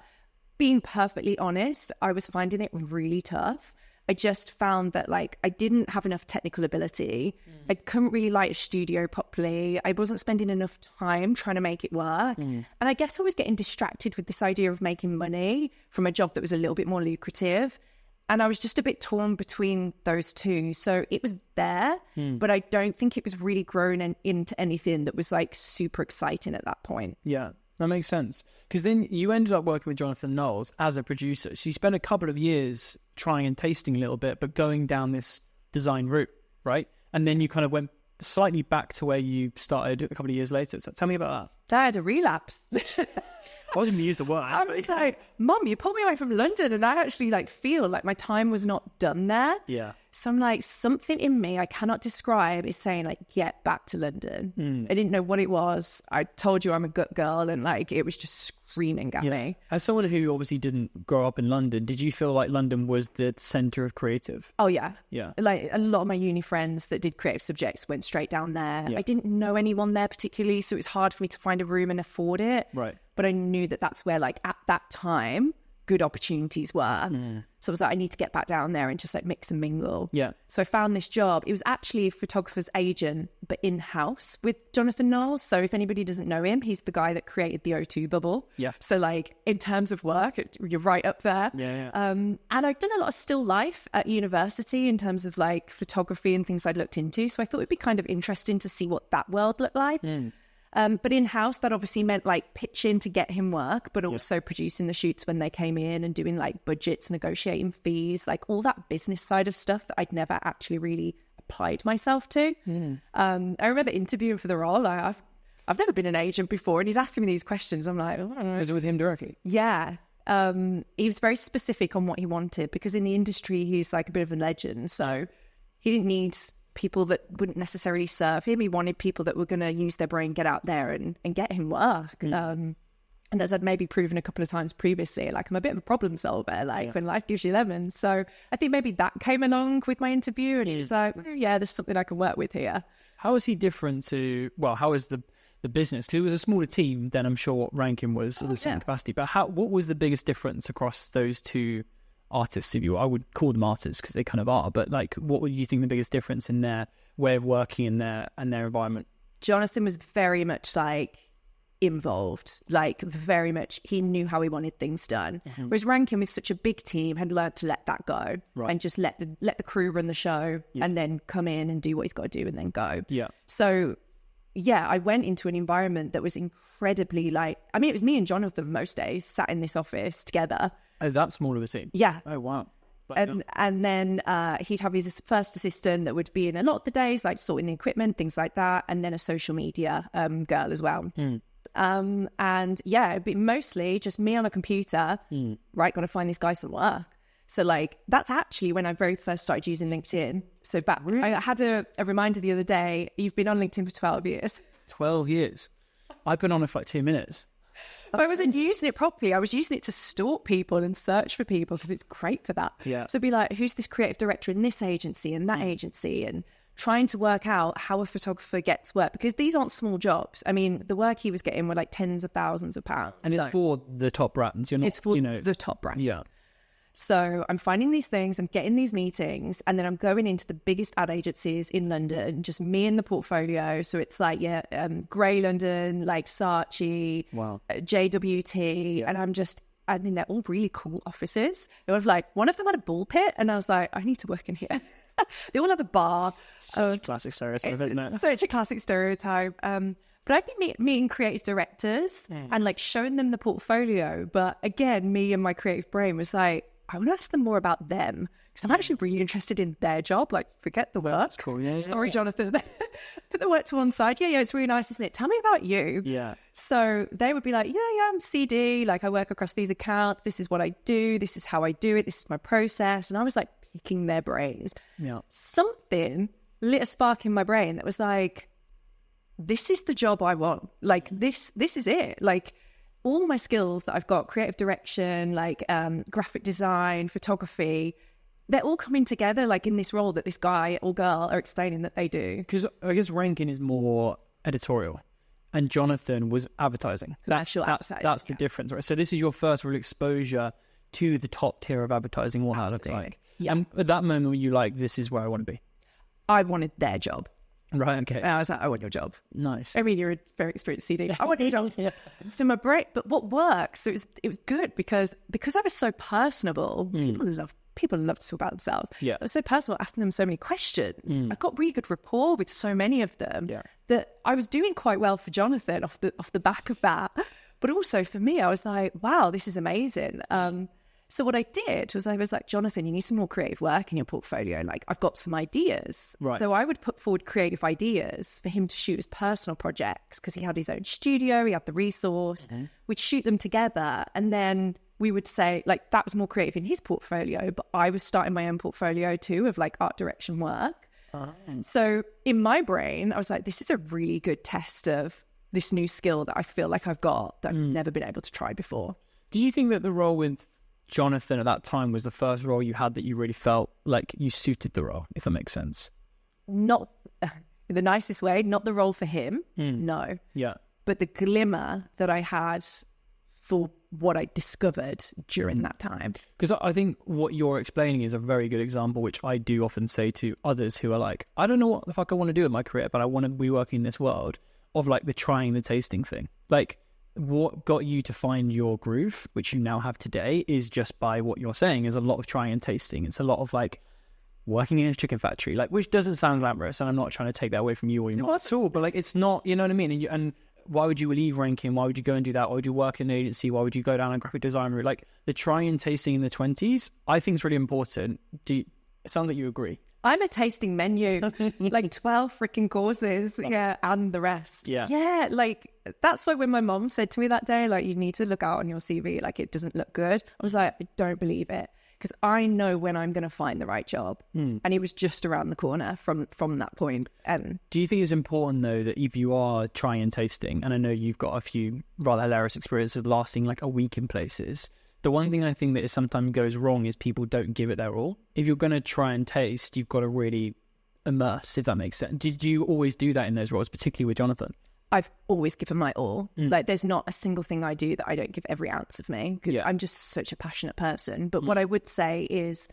being perfectly honest, I was finding it really tough. I just found that like I didn't have enough technical ability. I couldn't really light a studio properly. I wasn't spending enough time trying to make it work. And I guess I was getting distracted with this idea of making money from a job that was a little bit more lucrative. And I was just a bit torn between those two. So it was there, but I don't think it was really grown into anything that was like super exciting at that point. Yeah, that makes sense. Because then you ended up working with Jonathan Knowles as a producer. So you spent a couple of years trying and tasting a little bit, but going down this design route, right? And then you kind of went slightly back to where you started a couple of years later. So tell me about that. I had a relapse. I wasn't going to use the word. I was like, Mum, you pulled me away from London, and I actually like feel like my time was not done there. Yeah. So I'm like, something in me I cannot describe is saying like, get back to London. I didn't know what it was. I told you I'm a gut girl, and like it was just screaming at me. As someone who obviously didn't grow up in London, did you feel like London was the centre of creative? Oh yeah. Yeah. Like a lot of my uni friends that did creative subjects went straight down there. I didn't know anyone there particularly, so it was hard for me to find a room and afford it. Right. But I knew that that's where like at that time good opportunities were. So I was like, I need to get back down there and just like mix and mingle. Yeah. So I found this job. It was actually a photographer's agent, but in-house with Jonathan Knowles. So if anybody doesn't know him, he's the guy that created the O2 bubble. Yeah. So like in terms of work, you're right up there. Yeah. And I've done a lot of still life at university in terms of like photography and things I'd looked into. So I thought it'd be kind of interesting to see what that world looked like. But in-house, that obviously meant like pitching to get him work, but also producing the shoots when they came in and doing like budgets, negotiating fees, like all that business side of stuff that I'd never actually really applied myself to. I remember interviewing for the role. I've never been an agent before, and he's asking me these questions. I'm like, oh, I don't know. Was it with him directly? Yeah. He was very specific on what he wanted because in the industry, he's like a bit of a legend. So he didn't need people that wouldn't necessarily serve him. He wanted people that were going to use their brain, get out there and get him work. And as I'd maybe proven a couple of times previously, like I'm a bit of a problem solver, like when life gives you lemons. So I think maybe that came along with my interview, and he was like, yeah, there's something I can work with here. How is he different to, well, how is the business? Because it was a smaller team than I'm sure what Rankin was at the same capacity. But what was the biggest difference across those two artists, if you will? I would call them artists because they kind of are. But like, what would you think the biggest difference in their way of working and their environment? Jonathan was very much like involved, like very much he knew how he wanted things done, whereas Rankin was such a big team, had learned to let that go and just let the crew run the show and then come in and do what he's got to do and then go. So I went into an environment that was incredibly like, I mean, it was me and Jonathan most days sat in this office together. Oh, that small of a team. Oh wow. And then he'd have his first assistant that would be in a lot of the days, like sorting the equipment, things like that, and then a social media girl as well. And it'd be mostly just me on a computer, right, gotta find this guy some work. So like, that's actually when I very first started using LinkedIn. So I had a reminder the other day, you've been on LinkedIn for 12 years. 12 years? I've been on it for like 2 minutes. But I wasn't using it properly. I was using it to stalk people and search for people because it's great for that. So be like, who's this creative director in this agency and that agency, and trying to work out how a photographer gets work, because these aren't small jobs. I mean, the work he was getting were like tens of thousands of pounds. And it's for the top brands. You're not, it's for the top brands. Yeah. So I'm finding these things, I'm getting these meetings, and then I'm going into the biggest ad agencies in London, just me and the portfolio. So it's like, Grey London, like Saatchi, JWT, and I mean, they're all really cool offices. It was like, one of them had a ball pit, and I was like, I need to work in here. They all have a bar. Such a classic stereotype, isn't it? Such a classic stereotype. But I'd be meeting creative directors and like showing them the portfolio. But again, me and my creative brain was like, I want to ask them more about them, because I'm actually really interested in their job. Like, forget the work. That's cool. Sorry, Jonathan. Put the work to one side. It's really nice, isn't it? Tell me about you. So they would be like, I'm CD. Like, I work across these accounts. This is what I do. This is how I do it. This is my process. And I was like picking their brains. Something lit a spark in my brain that was like, this is the job I want. Like, this is it. Like, all my skills that I've got, creative direction, like graphic design, photography, they're all coming together like in this role that this guy or girl are explaining that they do. Because I guess Rankin is more editorial and Jonathan was advertising. That's the difference, right? So this is your first real exposure to the top tier of advertising, what that looks like. And at that moment, were you like, this is where I want to be? I wanted their job. Right, okay. And I was like, I want your job. Nice. I mean, you're a very experienced CD. I want your job. So my break, but what works? So it was good because I was so personable. People love to talk about themselves. I was so personal, asking them so many questions. I got really good rapport with so many of them that I was doing quite well for Jonathan off the back of that. But also for me, I was like, wow, this is amazing. So what I did was I was like, Jonathan, you need some more creative work in your portfolio. Like, I've got some ideas. Right. So I would put forward creative ideas for him to shoot as personal projects, because he had his own studio, he had the resource. We'd shoot them together, and then we would say, like, that was more creative in his portfolio, but I was starting my own portfolio too of like art direction work. So in my brain, I was like, this is a really good test of this new skill that I feel like I've got that I've never been able to try before. Do you think that the role with Jonathan at that time was the first role you had that you really felt like you suited the role, if that makes sense? Not in the nicest way, not the role for him, no. But the glimmer that I had for what I discovered during that time. Because I think what you're explaining is a very good example, which I do often say to others who are like, I don't know what the fuck I want to do in my career, but I want to be working in this world, of like the trying the tasting thing. Like, what got you to find your groove, which you now have today, is just by what you're saying is a lot of trying and tasting. It's a lot of like working in a chicken factory, like, which doesn't sound glamorous, and I'm not trying to take that away from you or you not at all, but like, it's not, you know what I mean? And why would you leave Rankin? Why would you go and do that? Why would you work in an agency? Why would you go down a graphic design route? Like, the trying and tasting in the 20s, I think is really important. It sounds like you agree. I'm a tasting menu, like 12 freaking courses, and the rest. Yeah, like that's why when my mom said to me that day, like, you need to look out on your CV, like it doesn't look good. I was like, I don't believe it, because I know when I'm going to find the right job, and it was just around the corner from that point. Do you think it's important though that if you are trying and tasting, and I know you've got a few rather hilarious experiences of lasting like a week in places, the one thing I think that is sometimes goes wrong is people don't give it their all. If you're going to try and taste, you've got to really immerse, if that makes sense. Did you always do that in those roles, particularly with Jonathan? I've always given my all. Like, there's not a single thing I do that I don't give every ounce of me. I'm just such a passionate person. But what I would say is,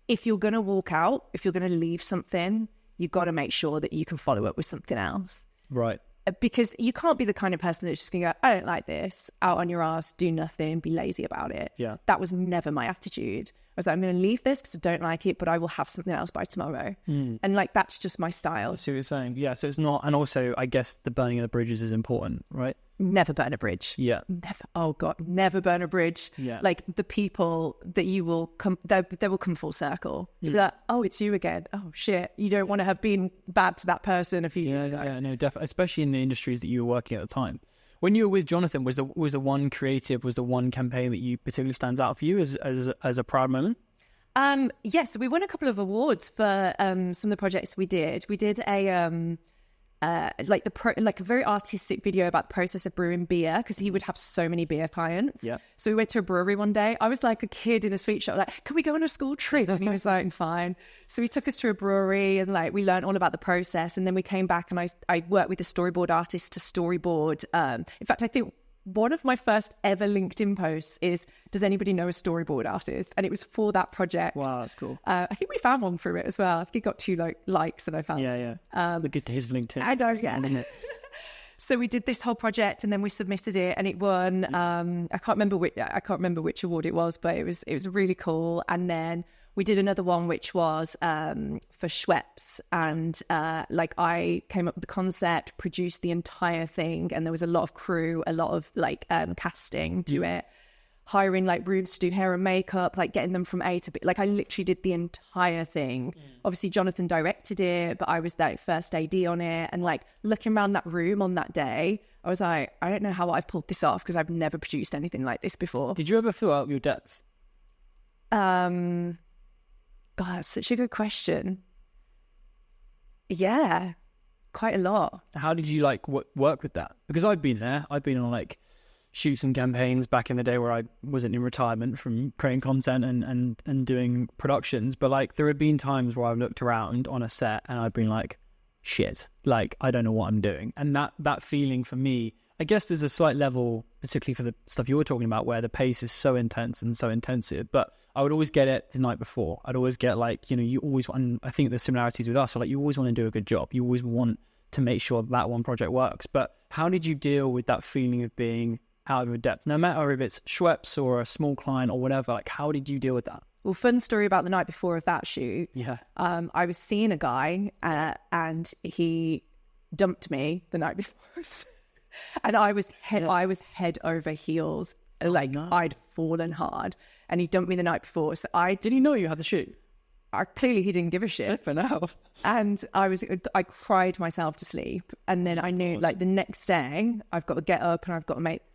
if you're going to walk out, if you're going to leave something, you've got to make sure that you can follow up with something else. Right. Because you can't be the kind of person that's just going to go, I don't like this, out on your ass, do nothing, be lazy about it. Yeah. That was never my attitude. I was like, I'm going to leave this because I don't like it, but I will have something else by tomorrow. And like, that's just my style. I see what you're saying. Yeah, so it's not, and also I guess the burning of the bridges is important, right? Never burn a bridge. Yeah. Never. Oh God, never burn a bridge. Yeah. Like, the people that you will come, they will come full circle. You'll be like, oh, it's you again. Oh shit. You don't want to have been bad to that person a few years ago. Yeah, no, definitely. Especially in the industries that you were working at the time. When you were with Jonathan, was the one creative, was the one campaign that you particularly stands out for you as a proud moment? Yes, we won a couple of awards for some of the projects we did. We did a like a very artistic video about the process of brewing beer, because he would have so many beer clients. Yeah. So we went to a brewery one day. I was like a kid in a sweet shop, like, can we go on a school trip? And he was like, fine. So he took us to a brewery, and like we learned all about the process. And then we came back, and I worked with a storyboard artist to storyboard. In fact, I think one of my first ever LinkedIn posts is, does anybody know a storyboard artist? And it was for that project. Wow, that's cool. I think we found one through it as well. I think it got 2 likes, and I found the good days of LinkedIn. I know, yeah. So we did this whole project, and then we submitted it, and it won. I can't remember which award it was, but it was really cool. And then we did another one, which was for Schweppes, and like I came up with the concept, produced the entire thing, and there was a lot of crew, a lot of like casting to it, hiring like rooms to do hair and makeup, like getting them from A to B. Like, I literally did the entire thing. Obviously, Jonathan directed it, but I was that first AD on it, and like looking around that room on that day, I was like, I don't know how I've pulled this off, because I've never produced anything like this before. Did you ever feel out of your depths? God, that's such a good question. Yeah, quite a lot. How did you like work with that? Because I've been there. I've been on like shoots and campaigns back in the day where I wasn't in retirement from creating content and doing productions. But like, there have been times where I've looked around on a set and I've been like, shit, like I don't know what I'm doing. And that feeling for me, I guess there's a slight level, particularly for the stuff you were talking about, where the pace is so intense and so intensive, but I would always get it the night before. I'd always get like, you always want, I think the similarities with us are like, you always want to do a good job. You always want to make sure that one project works. But how did you deal with that feeling of being out of your depth? No matter if it's Schweppes or a small client or whatever, like how did you deal with that? Well, fun story about the night before of that shoot. Yeah. I was seeing a guy and he dumped me the night before. And I was head over heels. Like, no. I'd fallen hard, and he dumped me the night before. So did he know you had the shoot? Clearly he didn't give a shit for now. And I cried myself to sleep. And then I knew like the next day I've got to get up and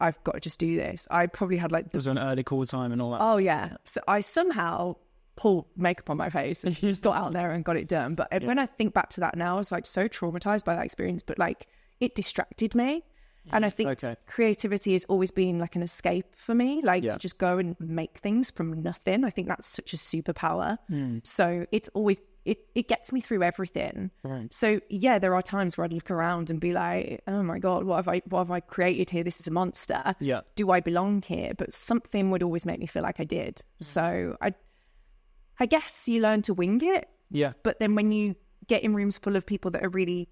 I've got to just do this. I probably had like it was an early call time and all that. Oh yeah. So I somehow pulled makeup on my face and just got out there and got it done. But when I think back to that now, I was like so traumatized by that experience, but like it distracted me. And I think creativity has always been like an escape for me, like to just go and make things from nothing. I think that's such a superpower. So it's always, it gets me through everything. Right. So yeah, there are times where I'd look around and be like, oh my God, what have I created here? This is a monster. Yeah. Do I belong here? But something would always make me feel like I did. So I guess you learn to wing it. Yeah. But then when you get in rooms full of people that are really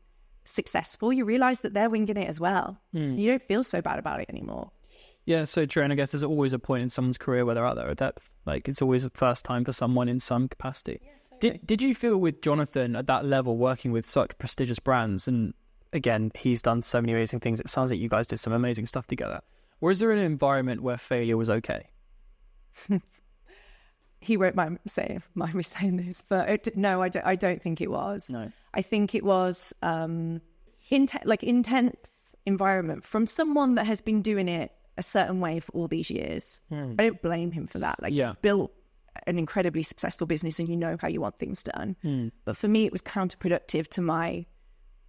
successful, you realize that they're winging it as well. You don't feel so bad about it anymore. Yeah, so true. And I guess there's always a point in someone's career where they're out there at depth. Like it's always a first time for someone in some capacity. Yeah, totally. Did you feel with Jonathan at that level, working with such prestigious brands, and again, he's done so many amazing things, it sounds like you guys did some amazing stuff together. Was there an environment where failure was okay? he won't mind me saying this, but no, I don't think it was. No. I think it was intense environment from someone that has been doing it a certain way for all these years. I don't blame him for that. Like, you've built an incredibly successful business and you know how you want things done. But for me, it was counterproductive to my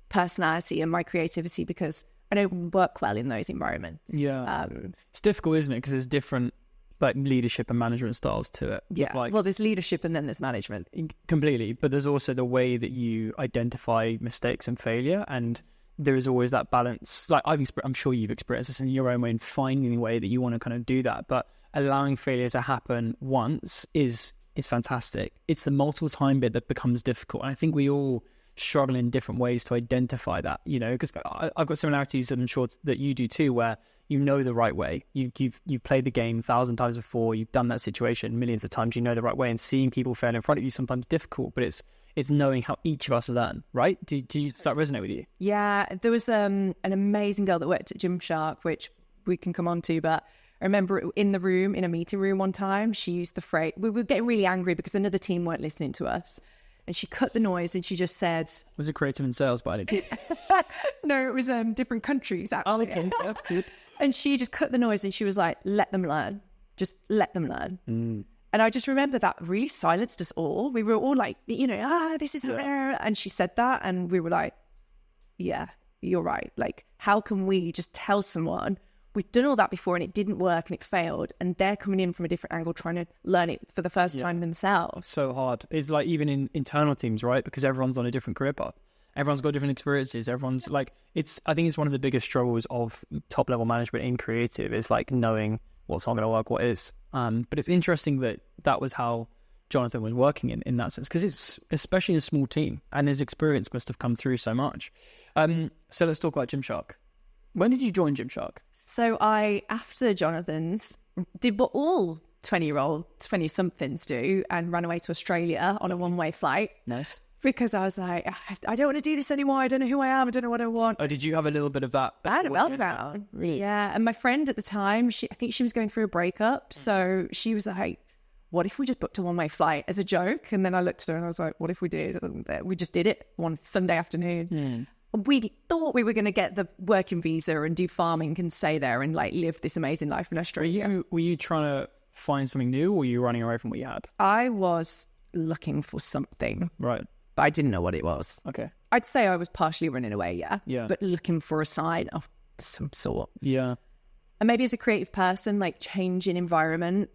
personality and my creativity because I don't work well in those environments. It's difficult, isn't it? Because there's different like leadership and management styles to it. Well, there's leadership and then there's management. Completely. But there's also the way that you identify mistakes and failure, and there is always that balance. Like I'm sure you've experienced this in your own way, and finding a way that you want to kind of do that. But allowing failure to happen once is fantastic. It's the multiple time bit that becomes difficult. And I think we all struggle in different ways to identify that, you know, because I've got similarities that I'm sure that you do too, where you know the right way. You've played the game 1,000 times before. You've done that situation millions of times. You know the right way, and seeing people fail in front of you sometimes difficult, but it's knowing how each of us learn, right? Do you start resonate with you? Yeah, there was an amazing girl that worked at GymShark, which we can come on to, but I remember in a meeting room one time, she used the phrase, we were getting really angry because another team weren't listening to us. And she cut the noise and she just said... Was it creative in sales by any chance? No, it was different countries, actually. Oh, okay. That's good. And she just cut the noise and she was like, let them learn. Just let them learn. And I just remember that really silenced us all. We were all like, you know, this is... And she said that and we were like, yeah, you're right. Like, how can we just tell someone... We've done all that before and it didn't work and it failed, and they're coming in from a different angle trying to learn it for the first time themselves. It's so hard. It's like even in internal teams, right? Because everyone's on a different career path. Everyone's got different experiences. Everyone's like, I think it's one of the biggest struggles of top level management in creative is like knowing what's not going to work, what is. But it's interesting that was how Jonathan was working in that sense, because it's especially in a small team and his experience must have come through so much. So let's talk about GymShark. When did you join GymShark? So I, after Jonathan's, did what all 20-somethings do and ran away to Australia on a one-way flight. Nice. Because I was like, I don't want to do this anymore. I don't know who I am. I don't know what I want. Oh, did you have a little bit of that? I had a meltdown. Really? Yeah. And my friend at the time, I think she was going through a breakup. So she was like, what if we just booked a one-way flight as a joke? And then I looked at her and I was like, what if we did? And we just did it one Sunday afternoon. We thought we were going to get the working visa and do farming and stay there and like live this amazing life in Australia. Were you trying to find something new, or were you running away from what you had? I was looking for something. Right. But I didn't know what it was. Okay. I'd say I was partially running away, yeah. But looking for a sign of some sort. Yeah. And maybe as a creative person, like changing environment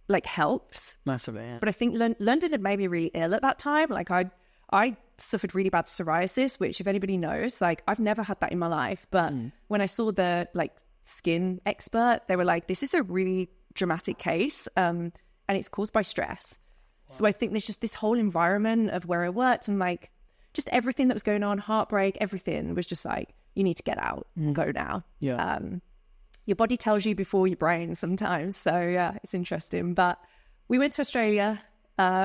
like helps. Massively, yeah. But I think London had made me really ill at that time. Like I suffered really bad psoriasis, which if anybody knows, like I've never had that in my life. But when I saw the like skin expert, they were like, this is a really dramatic case and it's caused by stress. Wow. So I think there's just this whole environment of where I worked and like just everything that was going on, heartbreak, everything was just like, you need to get out and go now. Yeah. Your body tells you before your brain sometimes. So yeah, it's interesting. But we went to Australia.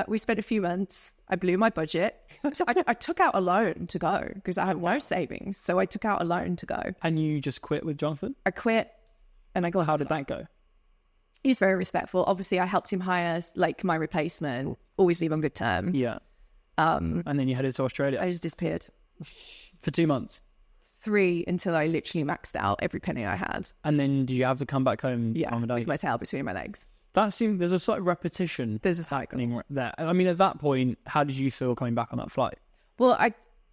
We spent a few months. I blew my budget. So I took out a loan to go because I had no savings. So I took out a loan to go. And you just quit with Jonathan? I quit and I got... How did that go? He was very respectful. Obviously, I helped him hire like my replacement, always leave on good terms. Yeah. And then you headed to Australia? I just disappeared. For 2 months? 3 until I literally maxed out every penny I had. And then did you have to come back home? Yeah, with my tail between my legs. That seems, there's a sort of repetition. There's a cycle there. I mean, at that point, how did you feel coming back on that flight? Well,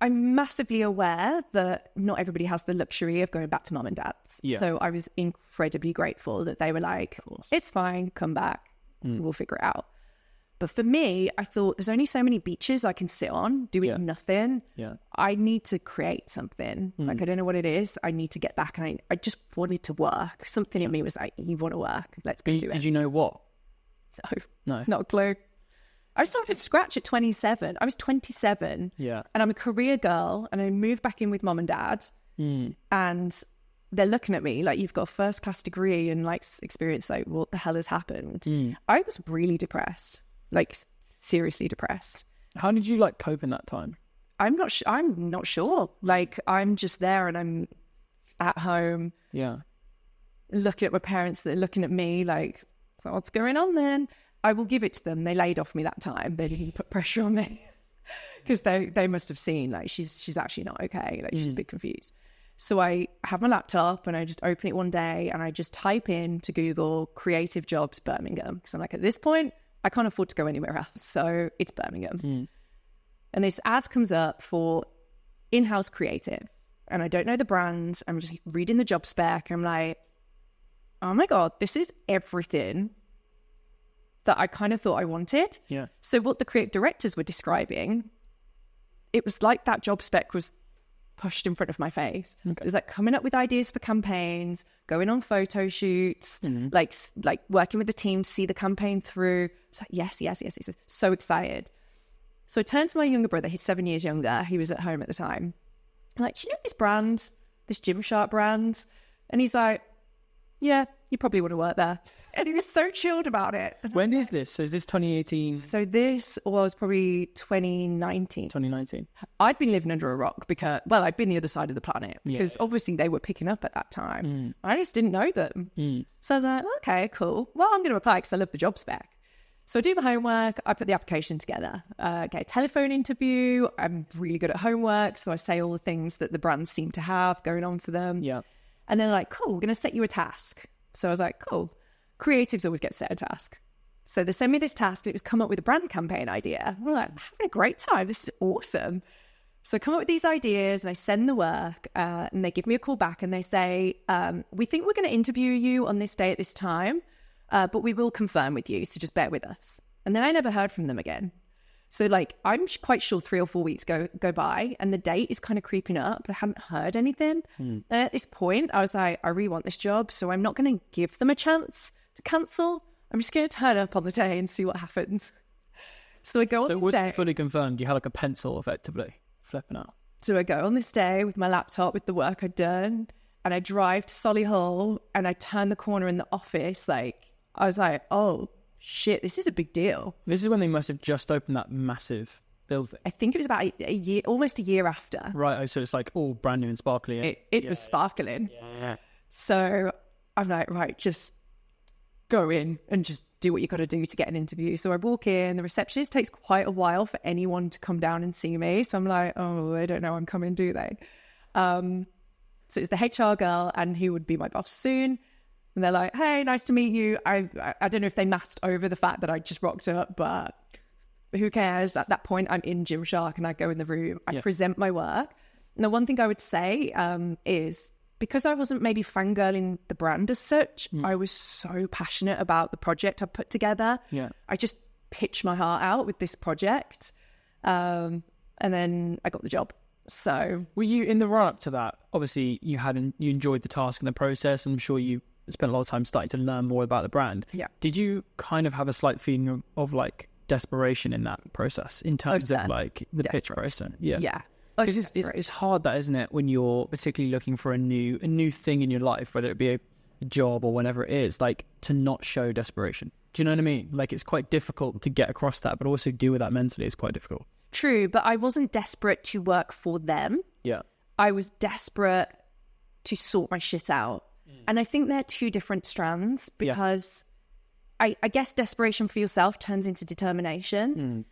I'm massively aware that not everybody has the luxury of going back to mum and dad's. Yeah. So I was incredibly grateful that they were like, it's fine, come back, we'll figure it out. But for me, I thought there's only so many beaches I can sit on doing nothing. Yeah. I need to create something. Like, I don't know what it is. I need to get back. And I just wanted to work. Something in me was like, you want to work. Let's go do it. Did you know what? No, not a clue. I started from scratch at 27. I was 27. Yeah. And I'm a career girl. And I moved back in with mum and dad. And they're looking at me like, you've got a first class degree and like experience. Like, what the hell has happened? I was really depressed. Like seriously depressed. How did you like cope in that time? I'm not sure. Like I'm just there and I'm at home. Yeah. Looking at my parents, they're looking at me like, so what's going on then? I will give it to them. They laid off me that time. They didn't put pressure on me because they must have seen like she's actually not okay. Like she's a bit confused. So I have my laptop and I just open it one day and I just type in to Google creative jobs Birmingham, because I'm like, at this point I can't afford to go anywhere else, so it's Birmingham. And this ad comes up for in-house creative, and I don't know the brand. I'm just reading the job spec. I'm like, oh my God, this is everything that I kind of thought I wanted. Yeah. So what the creative directors were describing, it was like that job spec was pushed in front of my face. Okay. It was like coming up with ideas for campaigns, going on photo shoots, like working with the team to see the campaign through. It's like, yes. So excited. So I turned to my younger brother. He's 7 years younger. He was at home at the time. I'm like, do you know this brand, this GymShark brand? And he's like, yeah, you probably want to work there. And he was so chilled about it. When is this? So is this 2018? So this was probably 2019. 2019. I'd been living under a rock because, well, I'd been the other side of the planet because obviously they were picking up at that time. I just didn't know them. So I was like, okay, cool. Well, I'm going to apply because I love the job spec. So I do my homework. I put the application together, get a telephone interview. I'm really good at homework. So I say all the things that the brands seem to have going on for them. Yeah. And then they're like, cool, we're going to set you a task. So I was like, cool. Creatives always get set a task. So they send me this task. It was come up with a brand campaign idea. We're like, I'm having a great time. This is awesome. So I come up with these ideas and I send the work and they give me a call back and they say, we think we're going to interview you on this day at this time, but we will confirm with you. So just bear with us. And then I never heard from them again. So like, I'm quite sure 3 or 4 weeks go by and the date is kind of creeping up, but I haven't heard anything. And at this point, I was like, I really want this job. So I'm not going to give them a chance to cancel. I'm just going to turn up on the day and see what happens. So I go on this day. So it wasn't fully confirmed. You had like a pencil effectively flipping out. So I go on this day with my laptop with the work I'd done and I drive to Solihull and I turn the corner in the office. Like, I was like, oh, shit, this is a big deal. This is when they must have just opened that massive building. I think it was about a year, almost a year after. Right, oh, so it's like all brand new and sparkly. It was sparkling. Yeah. So I'm like, right, just go in and just do what you got to do to get an interview. So I walk in, the receptionist takes quite a while for anyone to come down and see me. So I'm like, oh, they don't know I'm coming, do they? So it's the HR girl and who would be my boss soon. And they're like, hey, nice to meet you. I don't know if they masked over the fact that I just rocked up, but who cares? At that point, I'm in GymShark and I go in the room. I present my work. Now, one thing I would say is because I wasn't maybe fangirling the brand as such, I was so passionate about the project I put together. Yeah. I just pitched my heart out with this project. And then I got the job. So were you in the run-up to that? Obviously, you enjoyed the task and the process. And I'm sure you spent a lot of time starting to learn more about the brand. Yeah. Did you kind of have a slight feeling of like desperation in that process in terms of like the pitch process? Yeah. Yeah. Because it's hard, that, isn't it, when you're particularly looking for a new thing in your life, whether it be a job or whatever it is, like to not show desperation. Do you know what I mean? Like it's quite difficult to get across that, but also deal with that mentally is quite difficult. True, but I wasn't desperate to work for them. Yeah. I was desperate to sort my shit out. And I think they're two different strands because I guess desperation for yourself turns into determination.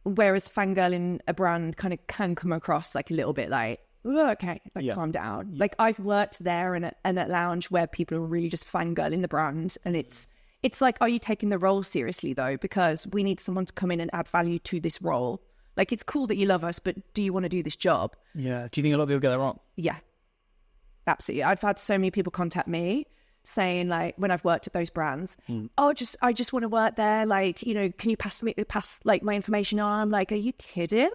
Whereas fangirling a brand kind of can come across like a little bit like, oh, okay, like calm down. Like I've worked there and at Lounge where people are really just fangirling the brand. And it's like, are you taking the role seriously though? Because we need someone to come in and add value to this role. Like it's cool that you love us, but do you want to do this job? Yeah. Do you think a lot of people get that wrong? Yeah. Absolutely. I've had so many people contact me saying like when I've worked at those brands, I just want to work there. Like, you know, can you pass like my information on? I'm like, are you kidding?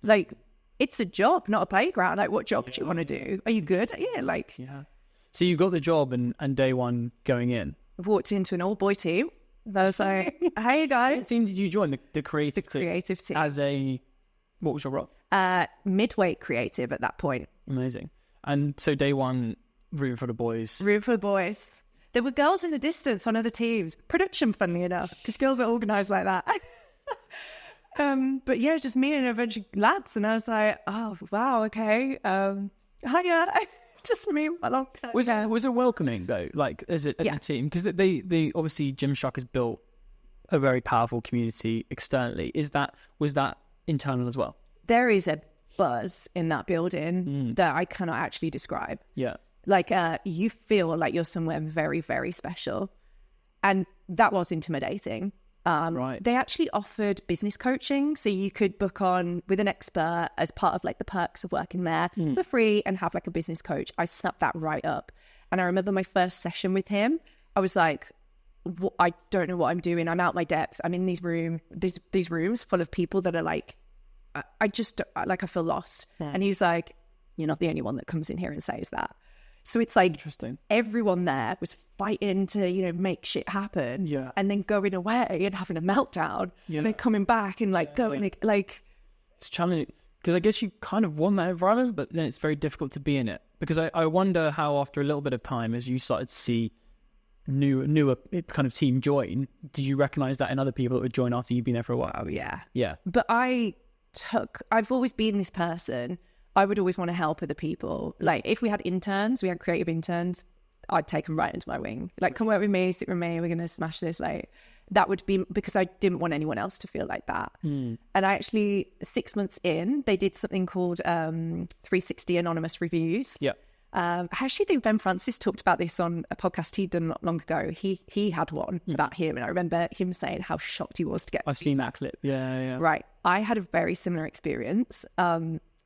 Like it's a job, not a playground. Like what job do you want to do? Are you good? Yeah. So you got the job and day one going in. I've walked into an all boy team. I was like, hey guys. What team did you join? The creative team? The creative team. What was your role? Midweight creative at that point. Amazing. And so day one, room for the boys. Room for the boys. There were girls in the distance on other teams. Production, funnily enough, because girls are organised like that. But yeah, just me and a bunch of lads. And I was like, oh, wow, okay. Hiya. Just me along. Was it welcoming though, like as a team? Because they obviously GymShark has built a very powerful community externally. Was that internal as well? There is a buzz in that building that I cannot actually describe. Yeah. Like you feel like you're somewhere very, very special. And that was intimidating. Right. They actually offered business coaching. So you could book on with an expert as part of like the perks of working there for free and have like a business coach. I snapped that right up. And I remember my first session with him. I was like, I don't know what I'm doing. I'm out my depth. I'm in these rooms full of people that are like, I feel lost. Yeah. And he was like, you're not the only one that comes in here and says that. So it's like everyone there was fighting to, make shit happen. Yeah. And then going away and having a meltdown. Yeah. And then coming back and going like... It's challenging because I guess you kind of want that environment, but then it's very difficult to be in it. Because I wonder how after a little bit of time, as you started to see newer kind of team join, did you recognize that in other people that would join after you've been there for a while? Oh, yeah. Yeah. But I've always been this person. I would always want to help other people. Like if we had creative interns, I'd take them right into my wing. Like, come work with me, sit with me, we're going to smash this. Like that would be because I didn't want anyone else to feel like that. And I actually, 6 months in, they did something called 360 anonymous reviews. Yeah. I actually think Ben Francis talked about this on a podcast he'd done not long ago. He had one about him, and I remember him saying how shocked he was to get. I've seen that clip. Yeah. Right. I had a very similar experience.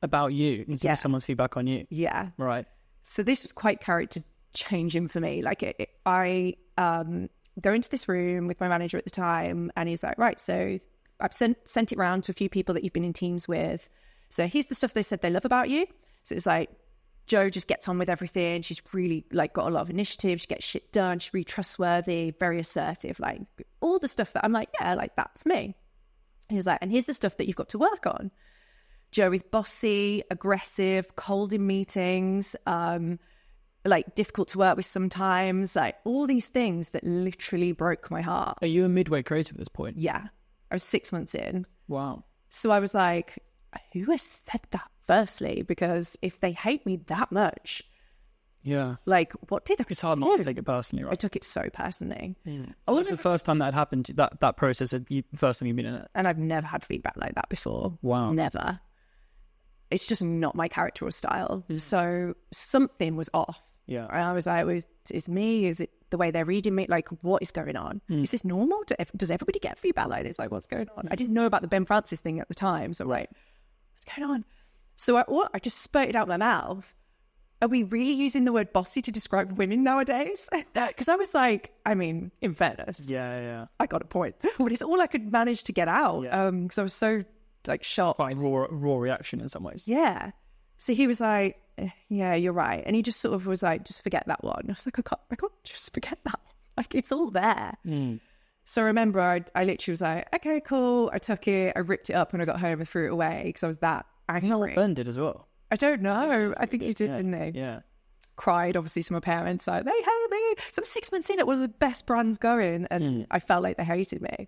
About you, instead of someone's feedback on you. Yeah. Right. So this was quite character changing for me. Like I go into this room with my manager at the time, and he's like, right, so I've sent it around to a few people that you've been in teams with. So here's the stuff they said they love about you. So it's like, Jo just gets on with everything. She's really like got a lot of initiative. She gets shit done. She's really trustworthy, very assertive, like all the stuff that I'm like, yeah, like that's me. And he's like, and here's the stuff that you've got to work on. Jo is bossy, aggressive, cold in meetings, like difficult to work with sometimes, like all these things that literally broke my heart. Are you a midway creative at this point? Yeah. I was 6 months in. Wow. So I was like, who has said that firstly? Because if they hate me that much, like what did I do? It's hard not to take it personally, right? I took it so personally. What's the first time that had happened, that process, first time you've been in it? And I've never had feedback like that before. Wow. Never. It's just not my character or style. So something was off. Yeah. And I was like, is it me? Is it the way they're reading me? Like, what is going on? Is this normal? Does everybody get feedback like this? Like, what's going on? I didn't know about the Ben Francis thing at the time. So I'm like, what's going on? So I just spurted out my mouth. Are we really using the word bossy to describe women nowadays? Because I was like, I mean, in fairness. Yeah. I got a point. But it's all I could manage to get out. Because I was so like shocked. Quite raw reaction in some ways. Yeah. So he was like, yeah, you're right. And he just sort of was like, just forget that one. I was like, I can't just forget that. Like, it's all there. So I remember I literally was like, okay, cool. I took it, I ripped it up when I got home and threw it away because I was that angry. I think what Ben did as well. I don't know. I think he did, didn't he? Yeah. Cried, obviously, to my parents. Like, they hate me. So I'm 6 months in at one of the best brands going. And I felt like they hated me.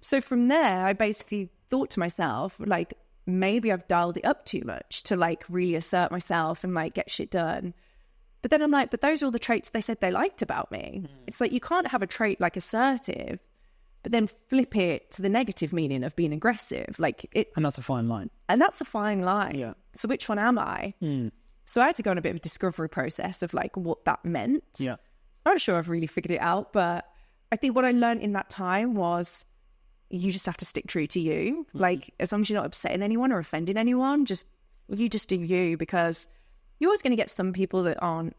So from there, I basically thought to myself, like, maybe I've dialed it up too much to like really assert myself and like get shit done. But then I'm like, but those are all the traits they said they liked about me. It's like, you can't have a trait like assertive, but then flip it to the negative meaning of being aggressive. Like it. And that's a fine line. And that's a fine line. Yeah. So which one am I? So I had to go on a bit of a discovery process of like what that meant. Yeah. I'm not sure I've really figured it out, but I think what I learned in that time was you just have to stick true to you. Like, as long as you're not upsetting anyone or offending anyone, you just do you, because you're always going to get some people that aren't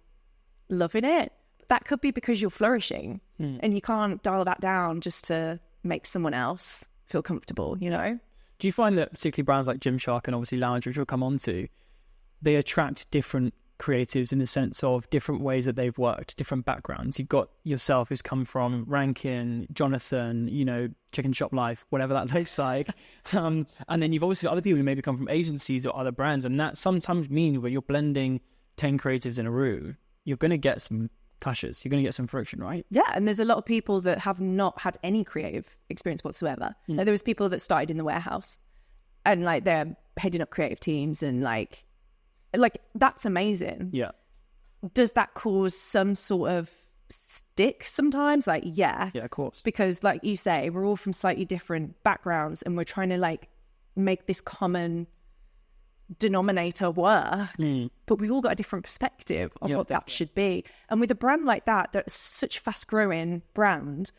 loving it. That could be because you're flourishing and you can't dial that down just to make someone else feel comfortable, you know? Do you find that particularly brands like GymShark and obviously Lounge, which we'll come on to, they attract different creatives in the sense of different ways that they've worked, different backgrounds? You've got yourself who's come from Rankin, Jonathan, Chicken Shop Life, whatever that looks like. And then you've obviously got other people who maybe come from agencies or other brands. And that sometimes means when you're blending 10 creatives in a room, you're going to get some clashes. You're going to get some friction, right? Yeah. And there's a lot of people that have not had any creative experience whatsoever. Like, there was people that started in the warehouse and like they're heading up creative teams and like that's amazing. Yeah. Does that cause some sort of stick sometimes. Like, yeah, of course. Because like you say, we're all from slightly different backgrounds and we're trying to like make this common denominator work, but we've all got a different perspective on what that should be. And with a brand like that, that's such a fast growing brand,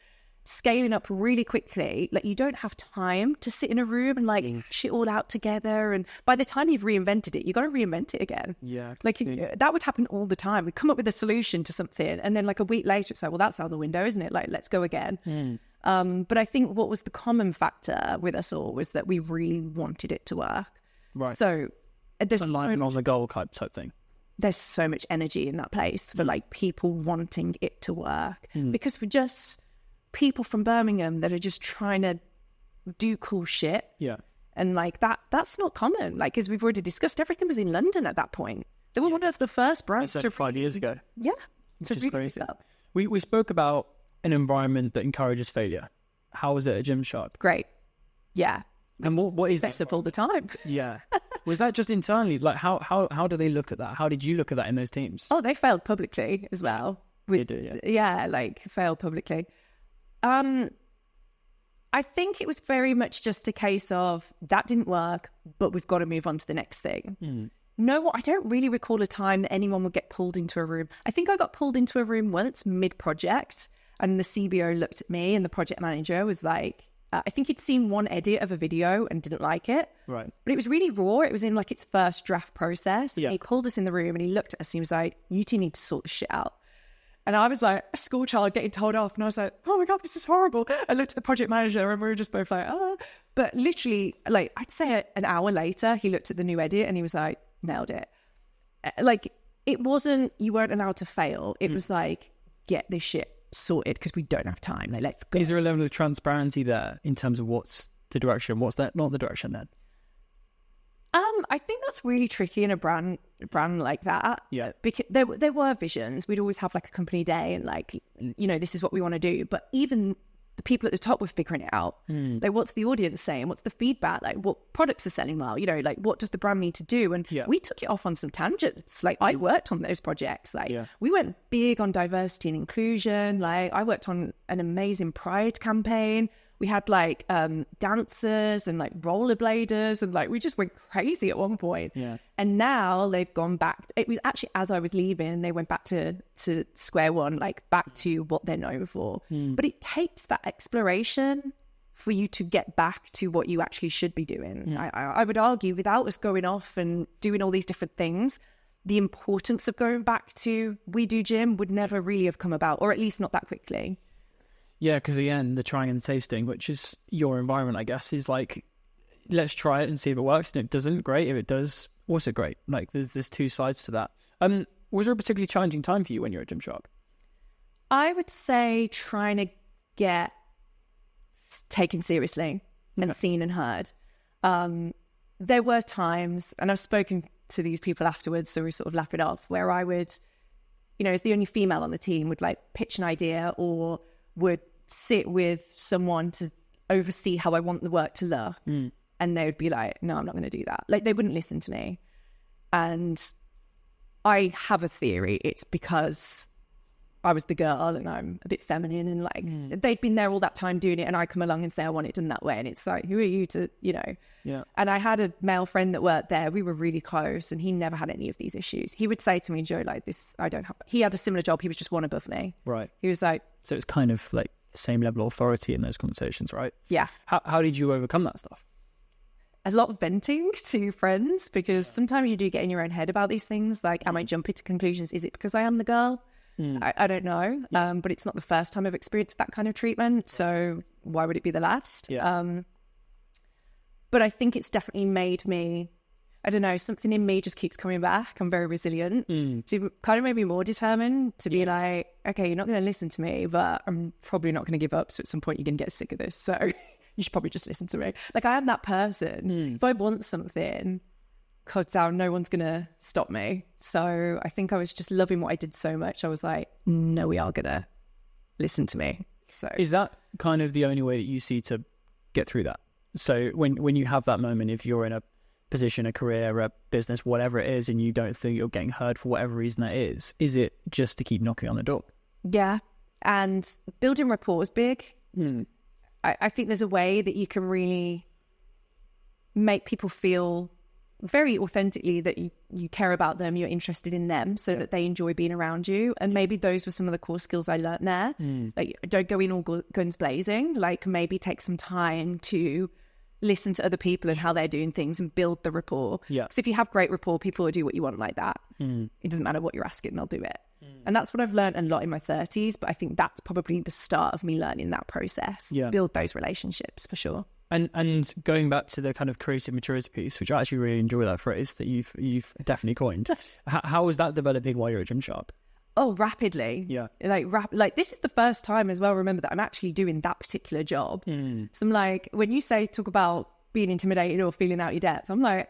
scaling up really quickly, like you don't have time to sit in a room and like hash it all out together, and by the time you've reinvented it, you got to reinvent it again. Like that would happen all the time. We come up with a solution to something and then like a week later it's like, well, that's out the window, isn't it? Like, let's go again. But I think what was the common factor with us all was that we really wanted it to work. Right. So there's alignment on the goal type thing. There's so much energy in that place for like people wanting it to work, because we're just people from Birmingham that are just trying to do cool shit. Yeah. And like that's not common. Like, as we've already discussed, everything was in London at that point. They were one of the first brands to 5 years ago. Yeah. Which is crazy. We spoke about an environment that encourages failure. How was it at GymShark? Great. Yeah. And what is that all the time? Yeah. Was that just internally? Like how do they look at that? How did you look at that in those teams? Oh, they failed publicly as well. They do, yeah, like failed publicly. I think it was very much just a case of that didn't work, but we've got to move on to the next thing. No, I don't really recall a time that anyone would get pulled into a room. I think I got pulled into a room once mid-project, and the CBO looked at me and the project manager was like, I think he'd seen one edit of a video and didn't like it. Right. But it was really raw. It was in like its first draft process. Yeah. He pulled us in the room and he looked at us and he was like, you two need to sort this shit out. And I was like a school child getting told off. And I was like, oh my God, this is horrible. I looked at the project manager and we were just both like, oh. But literally, like, I'd say an hour later, he looked at the new edit and he was like, nailed it. Like, it wasn't, you weren't allowed to fail. It was like, get this shit sorted because we don't have time. Like, let's go. Is there a level of transparency there in terms of what's the direction? What's that not the direction then? I think that's really tricky in a brand like that. Yeah. Because there were visions. We'd always have like a company day and like, you know, this is what we want to do. But even the people at the top were figuring it out. Like, what's the audience saying? What's the feedback? Like, what products are selling well? You know, like, what does the brand need to do? And we took it off on some tangents. Like, I worked on those projects. Like, we went big on diversity and inclusion. Like, I worked on an amazing Pride campaign. We had like dancers and like rollerbladers, and like we just went crazy at one point. Yeah. And now they've gone back. It was actually as I was leaving, they went back to square one, like back to what they're known for. But it takes that exploration for you to get back to what you actually should be doing. I would argue without us going off and doing all these different things, the importance of going back to we do gym would never really have come about, or at least not that quickly. Yeah, because again, the trying and tasting, which is your environment, I guess, is like, let's try it and see if it works. And if it doesn't, great. If it does, also great. Like, there's two sides to that. Was there a particularly challenging time for you when you were at GymShark? I would say trying to get taken seriously and seen and heard. There were times, and I've spoken to these people afterwards, so we sort of laugh it off, where I would, you know, as the only female on the team, would like pitch an idea or would sit with someone to oversee how I want the work to look. And they would be like, no, I'm not going to do that. Like, they wouldn't listen to me. And I have a theory. It's because I was the girl and I'm a bit feminine, and like they'd been there all that time doing it, and I come along and say I want it done that way, and it's like, who are you to, you know? Yeah. And I had a male friend that worked there. We were really close, and he never had any of these issues. He would say to me, Joe, like, this, I don't have. He had a similar job. He was just one above me. Right. He was like, so it's kind of like the same level of authority in those conversations, right? Yeah. How did you overcome that stuff? A lot of venting to friends, because sometimes you do get in your own head about these things. Like, am I jumping to conclusions? Is it because I am the girl? I don't know. But it's not the first time I've experienced that kind of treatment. So why would it be the last? Yeah. But I think it's definitely made me, I don't know, something in me just keeps coming back. I'm very resilient. So it kind of made me more determined to be like, okay, you're not going to listen to me, but I'm probably not going to give up. So at some point you're going to get sick of this. So you should probably just listen to me. Like, I am that person. If I want something, God damn, no one's going to stop me. So I think I was just loving what I did so much. I was like, no, we are going to listen to me. So is that kind of the only way that you see to get through that? So when you have that moment, if you're in a position, a career, a business, whatever it is, and you don't think you're getting heard for whatever reason that is it just to keep knocking on the door? Yeah. And building rapport is big. I think there's a way that you can really make people feel very authentically that you care about them, you're interested in them, so that they enjoy being around you. And maybe those were some of the core skills I learned there. Like, don't go in all guns blazing. Like, maybe take some time to listen to other people and how they're doing things and build the rapport. Because if you have great rapport, people will do what you want like that. It doesn't matter what you're asking, they'll do it. And that's what I've learned a lot in my 30s, but I think that's probably the start of me learning that process. Build those relationships for sure. And going back to the kind of creative maturity piece, which I actually really enjoy that phrase that you've definitely coined. How was that developing while you're at GymShark? Oh, rapidly. Yeah. Like this is the first time as well, remember, that I'm actually doing that particular job. So I'm like, when you talk about being intimidated or feeling out your depth, I'm like,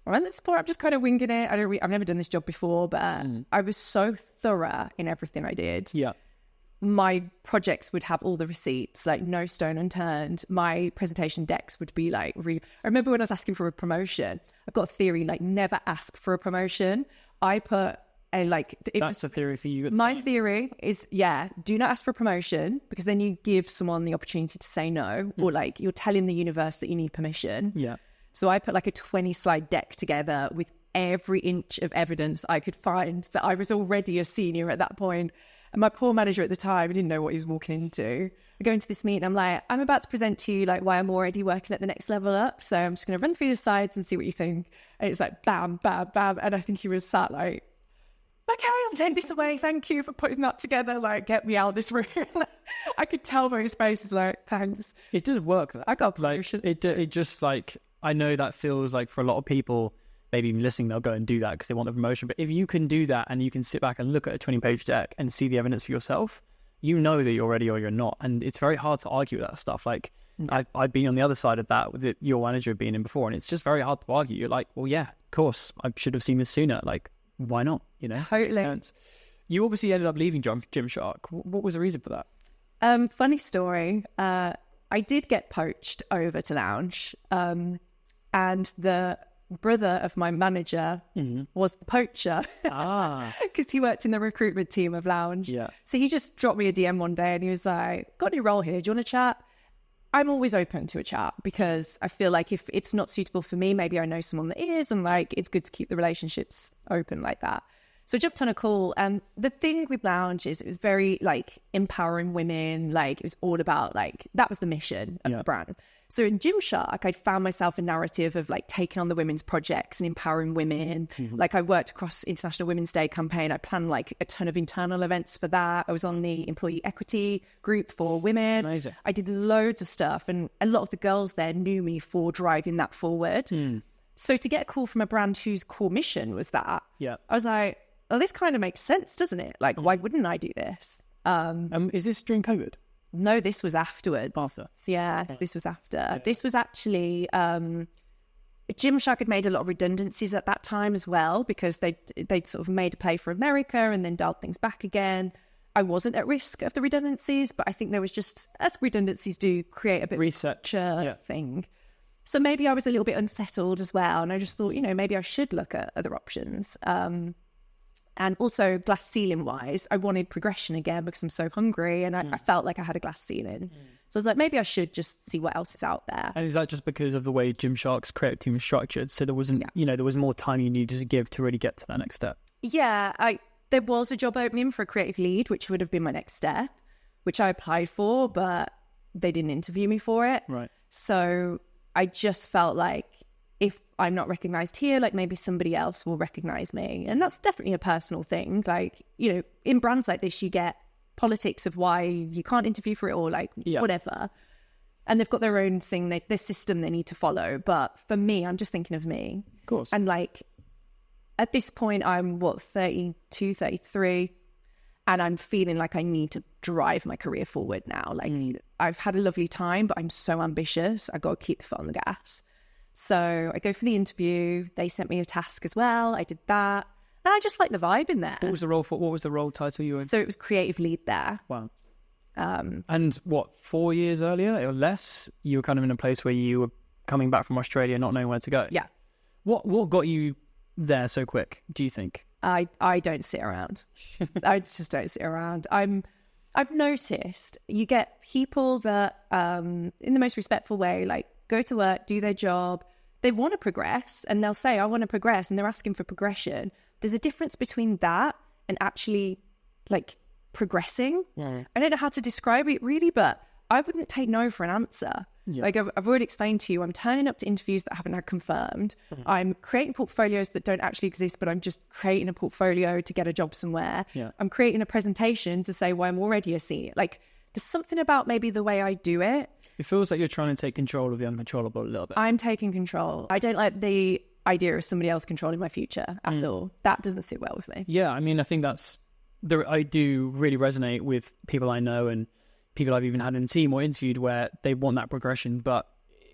all right, let's I'm just kind of winging it. I've never done this job before, but I was so thorough in everything I did. Yeah. My projects would have all the receipts, like no stone unturned. My presentation decks would be like I remember when I was asking for a promotion, I've got a theory, like never ask for a promotion. I put that's a theory for you. My theory is, do not ask for a promotion, because then you give someone the opportunity to say no, or like you're telling the universe that you need permission. Yeah. So I put like a 20 slide deck together with every inch of evidence I could find that I was already a senior at that point. And my poor manager at the time didn't know what he was walking into. I go into this meeting, I'm like, I'm about to present to you like why I'm already working at the next level up. So I'm just going to run through the slides and see what you think. And it's like, bam, bam, bam. And I think he was sat like, carry on, take this away. Thank you for putting that together. Like, get me out of this room. I could tell by his face is like, thanks. It does work. I got promotion. It just like, I know that feels like for a lot of people, maybe even listening, they'll go and do that because they want a promotion. But if you can do that and you can sit back and look at a 20-page deck and see the evidence for yourself, you know that you're ready or you're not. And it's very hard to argue with that stuff. Like, I've been on the other side of that with your manager being in before, and it's just very hard to argue. You're like, well, yeah, of course, I should have seen this sooner. Like, why not? You know? Totally. You obviously ended up leaving GymShark. What was the reason for that? Funny story. I did get poached over to Lounge, and the brother of my manager was the poacher because he worked in the recruitment team of Lounge. So he just dropped me a DM one day and he was like, got any role here, do you want to chat? I'm always open to a chat because I feel like if it's not suitable for me, maybe I know someone that is, and like it's good to keep the relationships open like that. So I jumped on a call, and the thing with Lounge is it was very like empowering women. Like it was all about like, that was the mission of the brand. So in GymShark, I'd found myself a narrative of like taking on the women's projects and empowering women. Like I worked across International Women's Day campaign. I planned like a ton of internal events for that. I was on the employee equity group for women. Amazing. I did loads of stuff, and a lot of the girls there knew me for driving that forward. So to get a call from a brand whose core mission was that, I was like, oh, this kind of makes sense, doesn't it? Like, why wouldn't I do this? Is this during COVID? No, this was afterwards. After? Yeah, this was after. This was actually, GymShark had made a lot of redundancies at that time as well, because they'd sort of made a play for America and then dialed things back again. I wasn't at risk of the redundancies, but I think there was just, as redundancies do, create a bit research of thing. So maybe I was a little bit unsettled as well. And I just thought, maybe I should look at other options. And also glass ceiling wise, I wanted progression again because I'm so hungry, and I felt like I had a glass ceiling. So I was like, maybe I should just see what else is out there. And is that just because of the way GymShark's creative team is structured? So there wasn't, there was more time you needed to give to really get to that next step. Yeah, there was a job opening for a creative lead, which would have been my next step, which I applied for, but they didn't interview me for it. Right. So I just felt like, if I'm not recognized here, like maybe somebody else will recognize me. And that's definitely a personal thing. Like, in brands like this, you get politics of why you can't interview for it, or like whatever. And they've got their own thing, their system they need to follow. But for me, I'm just thinking of me. Of course. And like, at this point, I'm 32, 33. And I'm feeling like I need to drive my career forward now. Like I've had a lovely time, but I'm so ambitious. I got to keep the foot on the gas. So I go for the interview. They sent me a task as well. I did that. And I just like the vibe in there. What was the role title you were in? So it was creative lead there. Wow. And what, 4 years earlier or less, you were kind of in a place where you were coming back from Australia, not knowing where to go. Yeah. What got you there so quick, do you think? I don't sit around. I just don't sit around. I'm I've noticed you get people that, in the most respectful way, like go to work, do their job. They want to progress and they'll say, I want to progress. And they're asking for progression. There's a difference between that and actually like progressing. I don't know how to describe it really, but I wouldn't take no for an answer. Like I've already explained to you, I'm turning up to interviews that I haven't had confirmed. I'm creating portfolios that don't actually exist, but I'm just creating a portfolio to get a job somewhere. I'm creating a presentation to say why I'm already a senior. Like there's something about maybe the way I do it. It feels like you're trying to take control of the uncontrollable a little bit. I'm taking control. I don't like the idea of somebody else controlling my future at all. That doesn't sit well with me. Yeah, I mean, I think I do really resonate with people I know and people I've even had in a team or interviewed where they want that progression, but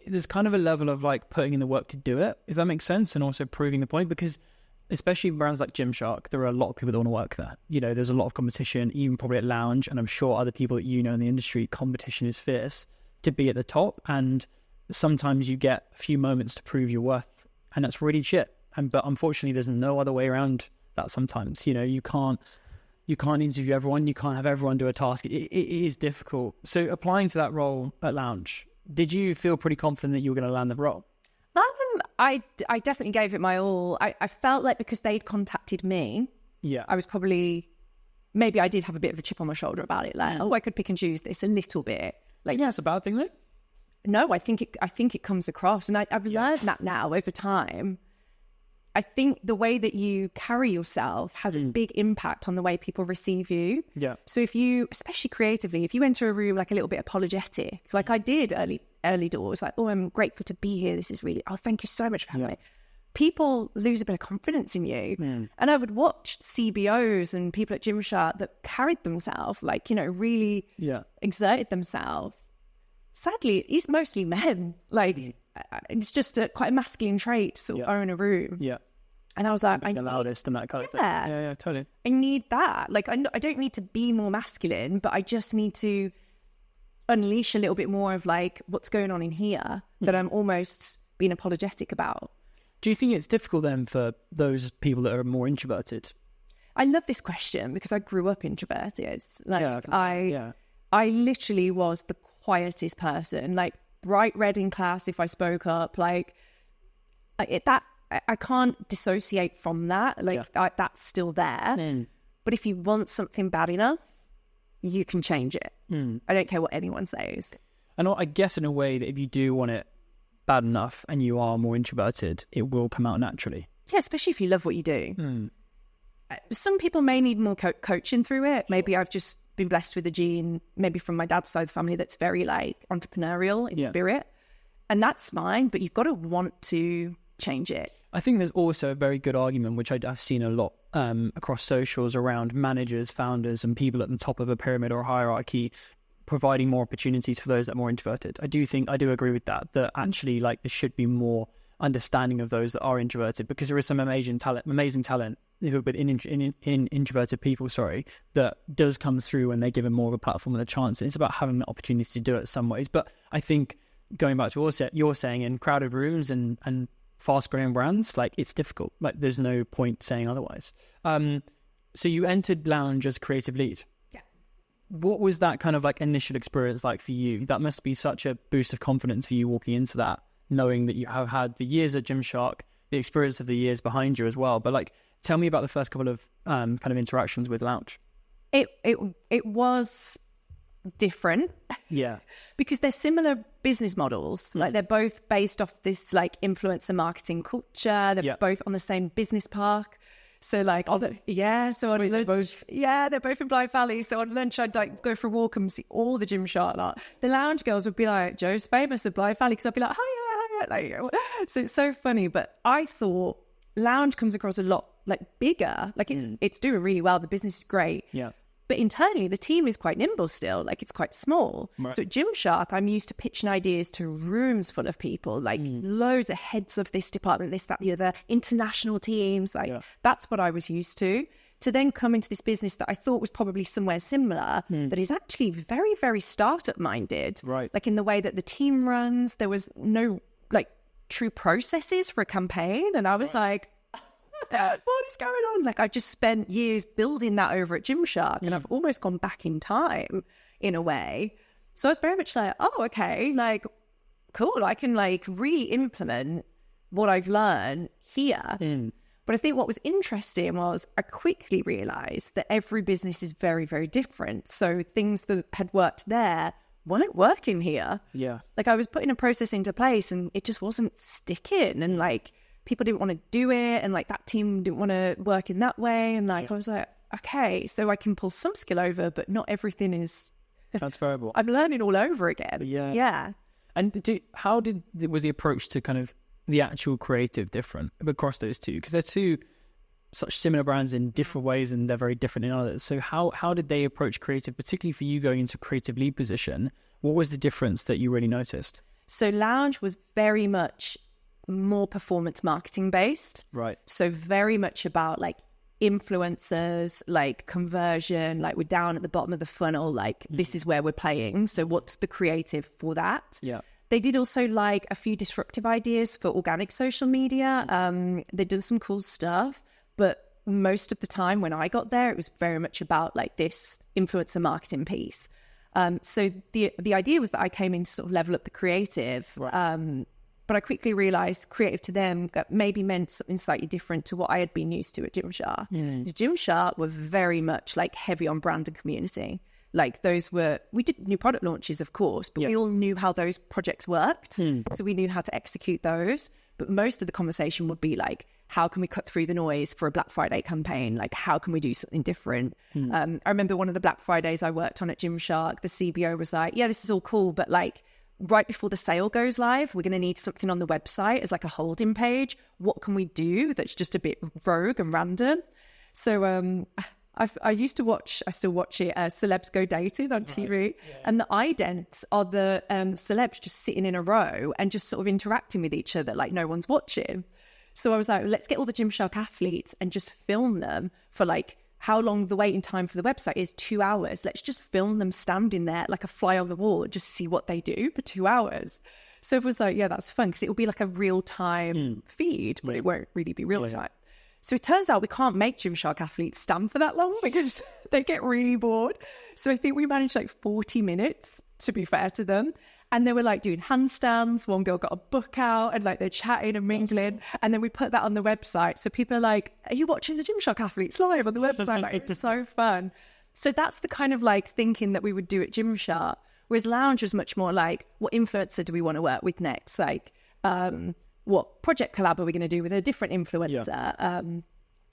there's kind of a level of like putting in the work to do it, if that makes sense, and also proving the point, because especially brands like GymShark, there are a lot of people that want to work there. You know, there's a lot of competition, even probably at Lounge, and I'm sure other people that you know in the industry, competition is fierce to be at the top, and sometimes you get a few moments to prove your worth, and that's really shit. But unfortunately, there's no other way around that sometimes. You know, you can't interview everyone. You can't have everyone do a task. It is difficult. So applying to that role at Lounge, did you feel pretty confident that you were going to land the role? I definitely gave it my all. I felt like because they'd contacted me, I was probably, maybe I did have a bit of a chip on my shoulder about it. Like, I could pick and choose this a little bit. Like, yeah, it's a bad thing though. No, I think it comes across, and I've learned that now over time. I think the way that you carry yourself has a big impact on the way people receive you. Yeah. So if you, especially creatively, if you enter a room like a little bit apologetic, like I did early doors, like, oh, I'm grateful to be here. This is really, oh, thank you so much for having me. People lose a bit of confidence in you. And I would watch CBOs and people at GymShark that carried themselves, like, you know, really exerted themselves. Sadly, it's mostly men. Like, it's just quite a masculine trait to sort of own a room. Yeah. And I was like, the loudest and that kind of thing. Yeah, totally. I need that. Like, I don't need to be more masculine, but I just need to unleash a little bit more of like what's going on in here that I'm almost being apologetic about. Do you think it's difficult then for those people that are more introverted? I love this question because I grew up introverted. Like, I literally was the quietest person, like bright red in class if I spoke up, like I can't dissociate from that. Like that's still there. But if you want something bad enough, you can change it. I don't care what anyone says. And I guess in a way that if you do want it bad enough and you are more introverted, it will come out naturally. Yeah, especially if you love what you do. Some people may need more coaching through it. Maybe I've just been blessed with a gene, maybe from my dad's side of the family, that's very like entrepreneurial in spirit. And that's fine, but you've got to want to change it. I think there's also a very good argument, which I've seen a lot across socials around managers, founders, and people at the top of a pyramid or a hierarchy providing more opportunities for those that are more introverted. I do agree with that actually like there should be more understanding of those that are introverted, because there is some amazing talent in introverted people, that does come through when they're given more of a platform and a chance. It's about having the opportunity to do it in some ways. But I think going back to what you're saying, in crowded rooms and fast growing brands, like it's difficult. Like there's no point saying otherwise. So you entered Lounge as creative lead. Yeah. What was that kind of like initial experience like for you? That must be such a boost of confidence for you walking into that, knowing that you have had the years at GymShark, the experience of the years behind you as well. But like, tell me about the first couple of kind of interactions with Lounge. It was different. Yeah. Because they're similar business models. Like they're both based off this like influencer marketing culture. They're both on the same business park. So like, so on lunch, they're both in Blythe Valley. So on lunch, I'd like go for a walk and see all the GymShark. Like, the Lounge girls would be like, Joe's famous at Blythe Valley, because I'd be like, hiya. Like, so it's so funny. But I thought Lounge comes across a lot like bigger. Like it's doing really well. The business is great. Yeah. But internally, the team is quite nimble still. Like it's quite small. Right. So at GymShark, I'm used to pitching ideas to rooms full of people, like loads of heads of this department, this, that, the other, international teams. Like that's what I was used to. To then come into this business that I thought was probably somewhere similar, that is actually very, very startup minded. Right. Like in the way that the team runs, there was no like true processes for a campaign. And I was like, what is going on? Like, I just spent years building that over at GymShark, and I've almost gone back in time in a way. So I was very much like, oh, okay, like, cool, I can like re-implement what I've learned here. But I think what was interesting was I quickly realized that every business is very, very different. So things that had worked there weren't working here. Yeah. Like, I was putting a process into place and it just wasn't sticking. And like, people didn't want to do it. And like, that team didn't want to work in that way. And like, I was like, okay, so I can pull some skill over, but not everything is transferable. I'm learning all over again. Yeah. And was the approach to kind of the actual creative different across those two? Because they're two such similar brands in different ways, and they're very different in others. So how did they approach creative, particularly for you going into a creative lead position? What was the difference that you really noticed? So Lounge was very much more performance marketing based. Right. So very much about like influencers, like conversion, like we're down at the bottom of the funnel, like this is where we're playing. So what's the creative for that? Yeah. They did also like a few disruptive ideas for organic social media. They'd done some cool stuff, but most of the time when I got there, it was very much about like this influencer marketing piece. So the idea was that I came in to sort of level up the creative, right. But I quickly realized creative to them maybe meant something slightly different to what I had been used to at GymShark. The GymShark were very much like heavy on brand and community. Like we did new product launches, of course, but we all knew how those projects worked. So we knew how to execute those. But most of the conversation would be like, how can we cut through the noise for a Black Friday campaign? Like, how can we do something different? I remember one of the Black Fridays I worked on at GymShark, the CBO was like, yeah, this is all cool, but like right before the sale goes live, we're going to need something on the website as like a holding page. What can we do that's just a bit rogue and random? So I used to watch, I still watch it, Celebs Go Dating on TV. Yeah. And the idents are the celebs just sitting in a row and just sort of interacting with each other like no one's watching. So I was like, let's get all the GymShark athletes and just film them for like how long the waiting time for the website is, 2 hours. Let's just film them standing there like a fly on the wall, just see what they do for 2 hours. So it was like, yeah, that's fun because it will be like a real-time feed, but it won't really be real-time. So it turns out we can't make GymShark athletes stand for that long because they get really bored. So I think we managed like 40 minutes, to be fair to them. And they were like doing handstands. One girl got a book out and like they're chatting and mingling. And then we put that on the website. So people are like, are you watching the GymShark athletes live on the website? Like, it was so fun. So that's the kind of like thinking that we would do at GymShark. Whereas Lounge was much more like, what influencer do we want to work with next? Like, what project collab are we going to do with a different influencer? Yeah.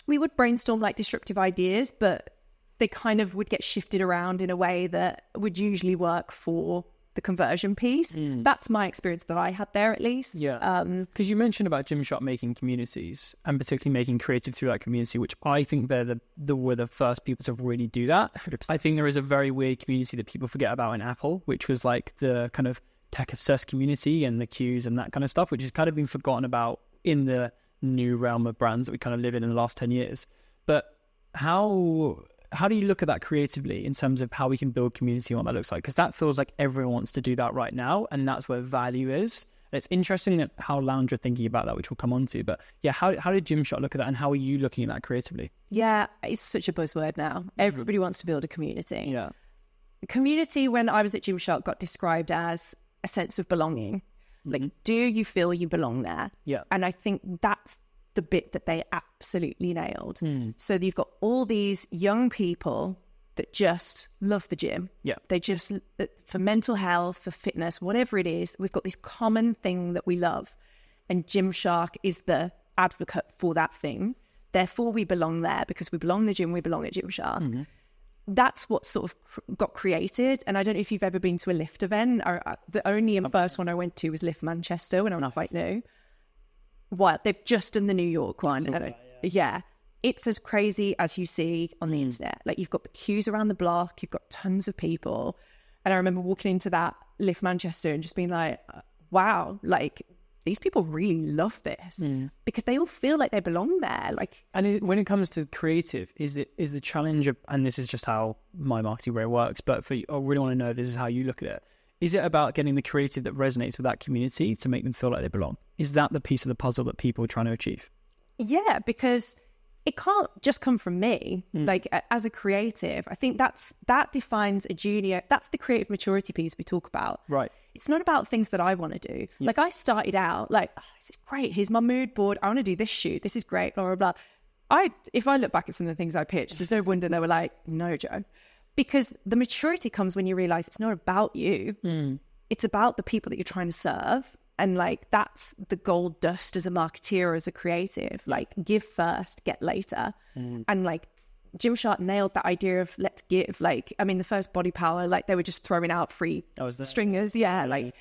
We would brainstorm like disruptive ideas, but they kind of would get shifted around in a way that would usually work for the conversion piece. That's my experience that I had there, at least. Yeah. Because you mentioned about GymShark making communities and particularly making creative through that community, which I think they're were the first people to really do that. 100%. I think there is a very weird community that people forget about in Apple, which was like the kind of tech obsessed community and the queues and that kind of stuff, which has kind of been forgotten about in the new realm of brands that we kind of live in the last 10 years. But how do you look at that creatively in terms of how we can build community and what that looks like? Because that feels like everyone wants to do that right now, and that's where value is. And it's interesting that how Lounge are thinking about that, which we'll come on to. But yeah, how did GymShark look at that, and how are you looking at that creatively? Yeah, it's such a buzzword now. Everybody wants to build a community. Yeah. Community, when I was at GymShark, got described as a sense of belonging. Like, do you feel you belong there? Yeah. And I think that's the bit that they absolutely nailed. So you've got all these young people that just love the gym. Yeah. They just, for mental health, for fitness, whatever it is, we've got this common thing that we love. And GymShark is the advocate for that thing. Therefore, we belong there because we belong in the gym, we belong at GymShark. That's what sort of got created. And I don't know if you've ever been to a Lift event. The only first one I went to was Lift Manchester when I was quite new. Well, they've just done the New York one. Yeah. It's as crazy as you see on the internet. Like, you've got the queues around the block, you've got tons of people. And I remember walking into that Lift Manchester and just being like, wow, like, these people really love this because they all feel like they belong there. Like, and when it comes to creative, is the challenge of, and this is just how my marketing way works, but I really want to know if this is how you look at it. Is it about getting the creative that resonates with that community to make them feel like they belong? Is that the piece of the puzzle that people are trying to achieve? Yeah, because it can't just come from me. Like as a creative, I think that defines a junior. That's the creative maturity piece we talk about. Right. It's not about things that I want to do. Like I started out like, oh, this is great. Here's my mood board. I want to do this shoot. This is great. Blah, blah, blah. If I look back at some of the things I pitched, there's no wonder they were like, no, Joe. Because the maturity comes when you realize it's not about you. It's about the people that you're trying to serve. And like, that's the gold dust as a marketeer, as a creative, like give first, get later. And like GymShark nailed that idea of let's give. Like, I mean, the first Body Power, like they were just throwing out free stringers. Yeah. Like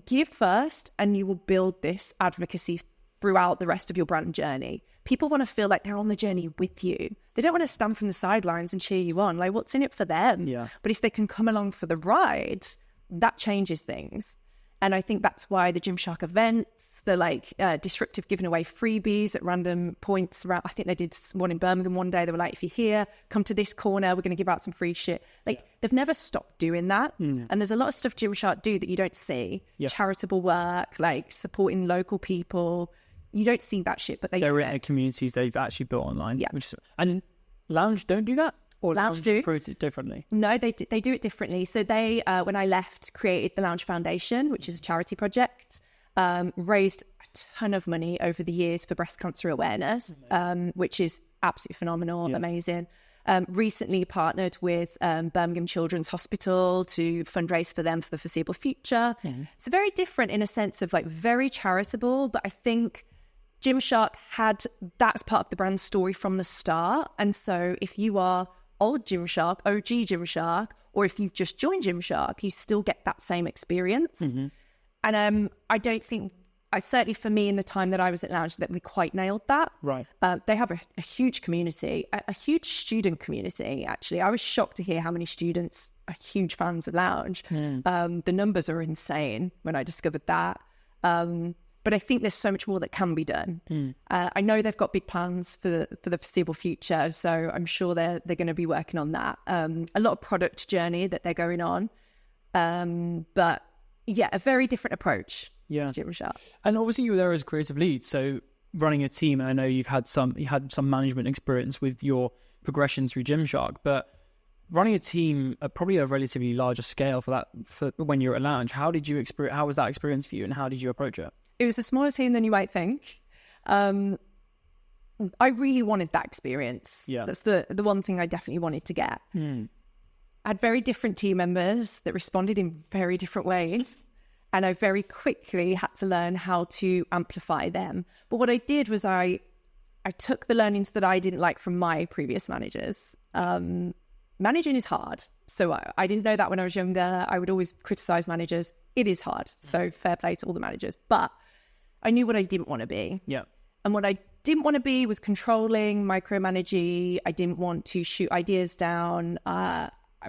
give first and you will build this advocacy throughout the rest of your brand journey. People want to feel like they're on the journey with you. They don't want to stand from the sidelines and cheer you on. Like what's in it for them? Yeah. But if they can come along for the ride, that changes things. And I think that's why the GymShark events, the like disruptive giving away freebies at random points around. I think they did one in Birmingham one day. They were like, if you're here, come to this corner. We're going to give out some free shit. Like they've never stopped doing that. And there's a lot of stuff GymShark do that you don't see. Charitable work, like supporting local people. You don't see that shit, but they're in the communities they've actually built online. Yeah. And Lounge don't do that? Or Lounge do approach it differently? No, they do it differently. So they, when I left, created the Lounge Foundation, which is a charity project, raised a ton of money over the years for breast cancer awareness, which is absolutely phenomenal, amazing. Recently partnered with Birmingham Children's Hospital to fundraise for them for the foreseeable future. It's very different in a sense of like very charitable, but I think GymShark had that's part of the brand story from the start. And so if you are old GymShark, OG GymShark, or if you've just joined GymShark, you still get that same experience. And I don't think, certainly for me in the time that I was at Lounge, that we quite nailed that. Right. They have a huge community, a huge student community, actually. I was shocked to hear how many students are huge fans of Lounge. The numbers are insane when I discovered that. But I think there's so much more that can be done. I know they've got big plans for the foreseeable future, so I'm sure they're going to be working on that. A lot of product journey that they're going on, but yeah, a very different approach. To GymShark. And obviously you were there as a creative lead, so running a team. I know you had some management experience with your progression through GymShark, but running a team at probably a relatively larger scale for when you're at Lounge, how was that experience for you, and how did you approach it? It was a smaller team than you might think. I really wanted that experience. Yeah. That's the one thing I definitely wanted to get. I had very different team members that responded in very different ways. And I very quickly had to learn how to amplify them. But what I did was I took the learnings that I didn't like from my previous managers. Managing is hard. So I didn't know that when I was younger. I would always criticize managers. It is hard. So fair play to all the managers. But I knew what I didn't want to be. Yeah. And what I didn't want to be was controlling, micromanaging. I didn't want to shoot ideas down.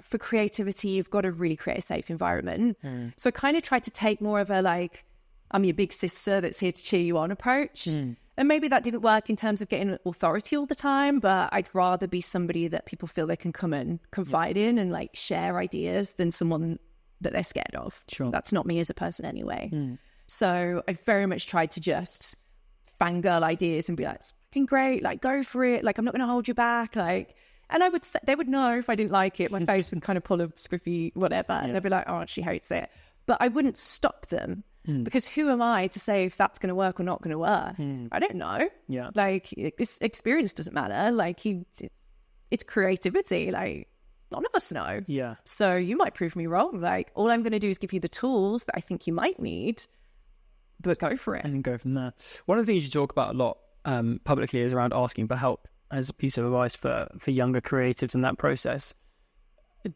For creativity, you've got to really create a safe environment. So I kind of tried to take more of a like, I'm your big sister that's here to cheer you on approach. And maybe that didn't work in terms of getting authority all the time, but I'd rather be somebody that people feel they can come and confide in and like share ideas than someone that they're scared of. Sure. That's not me as a person anyway. So I very much tried to just fangirl ideas and be like, it's fucking great, like go for it. Like, I'm not going to hold you back. Like, and they would know if I didn't like it. My face would kind of pull a scruffy whatever. And they'd be like, oh, she hates it. But I wouldn't stop them because who am I to say if that's going to work or not going to work? I don't know. Yeah. Like, this experience doesn't matter. Like, it's creativity. Like, none of us know. Yeah. So you might prove me wrong. Like, all I'm going to do is give you the tools that I think you might need, but go for it. And go from there. One of the things you talk about a lot publicly is around asking for help as a piece of advice for younger creatives in that process.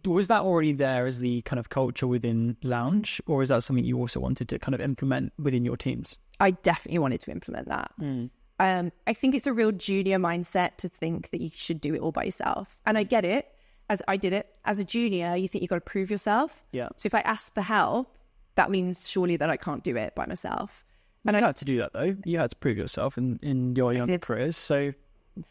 Was that already there as the kind of culture within Lounge, or is that something you also wanted to kind of implement within your teams? I definitely wanted to implement that. I think it's a real junior mindset to think that you should do it all by yourself. And I get it, as I did it. As a junior, you think you've got to prove yourself. Yeah. So if I ask for help, that means surely that I can't do it by myself. And you had to do that, though. You had to prove yourself in your younger careers. So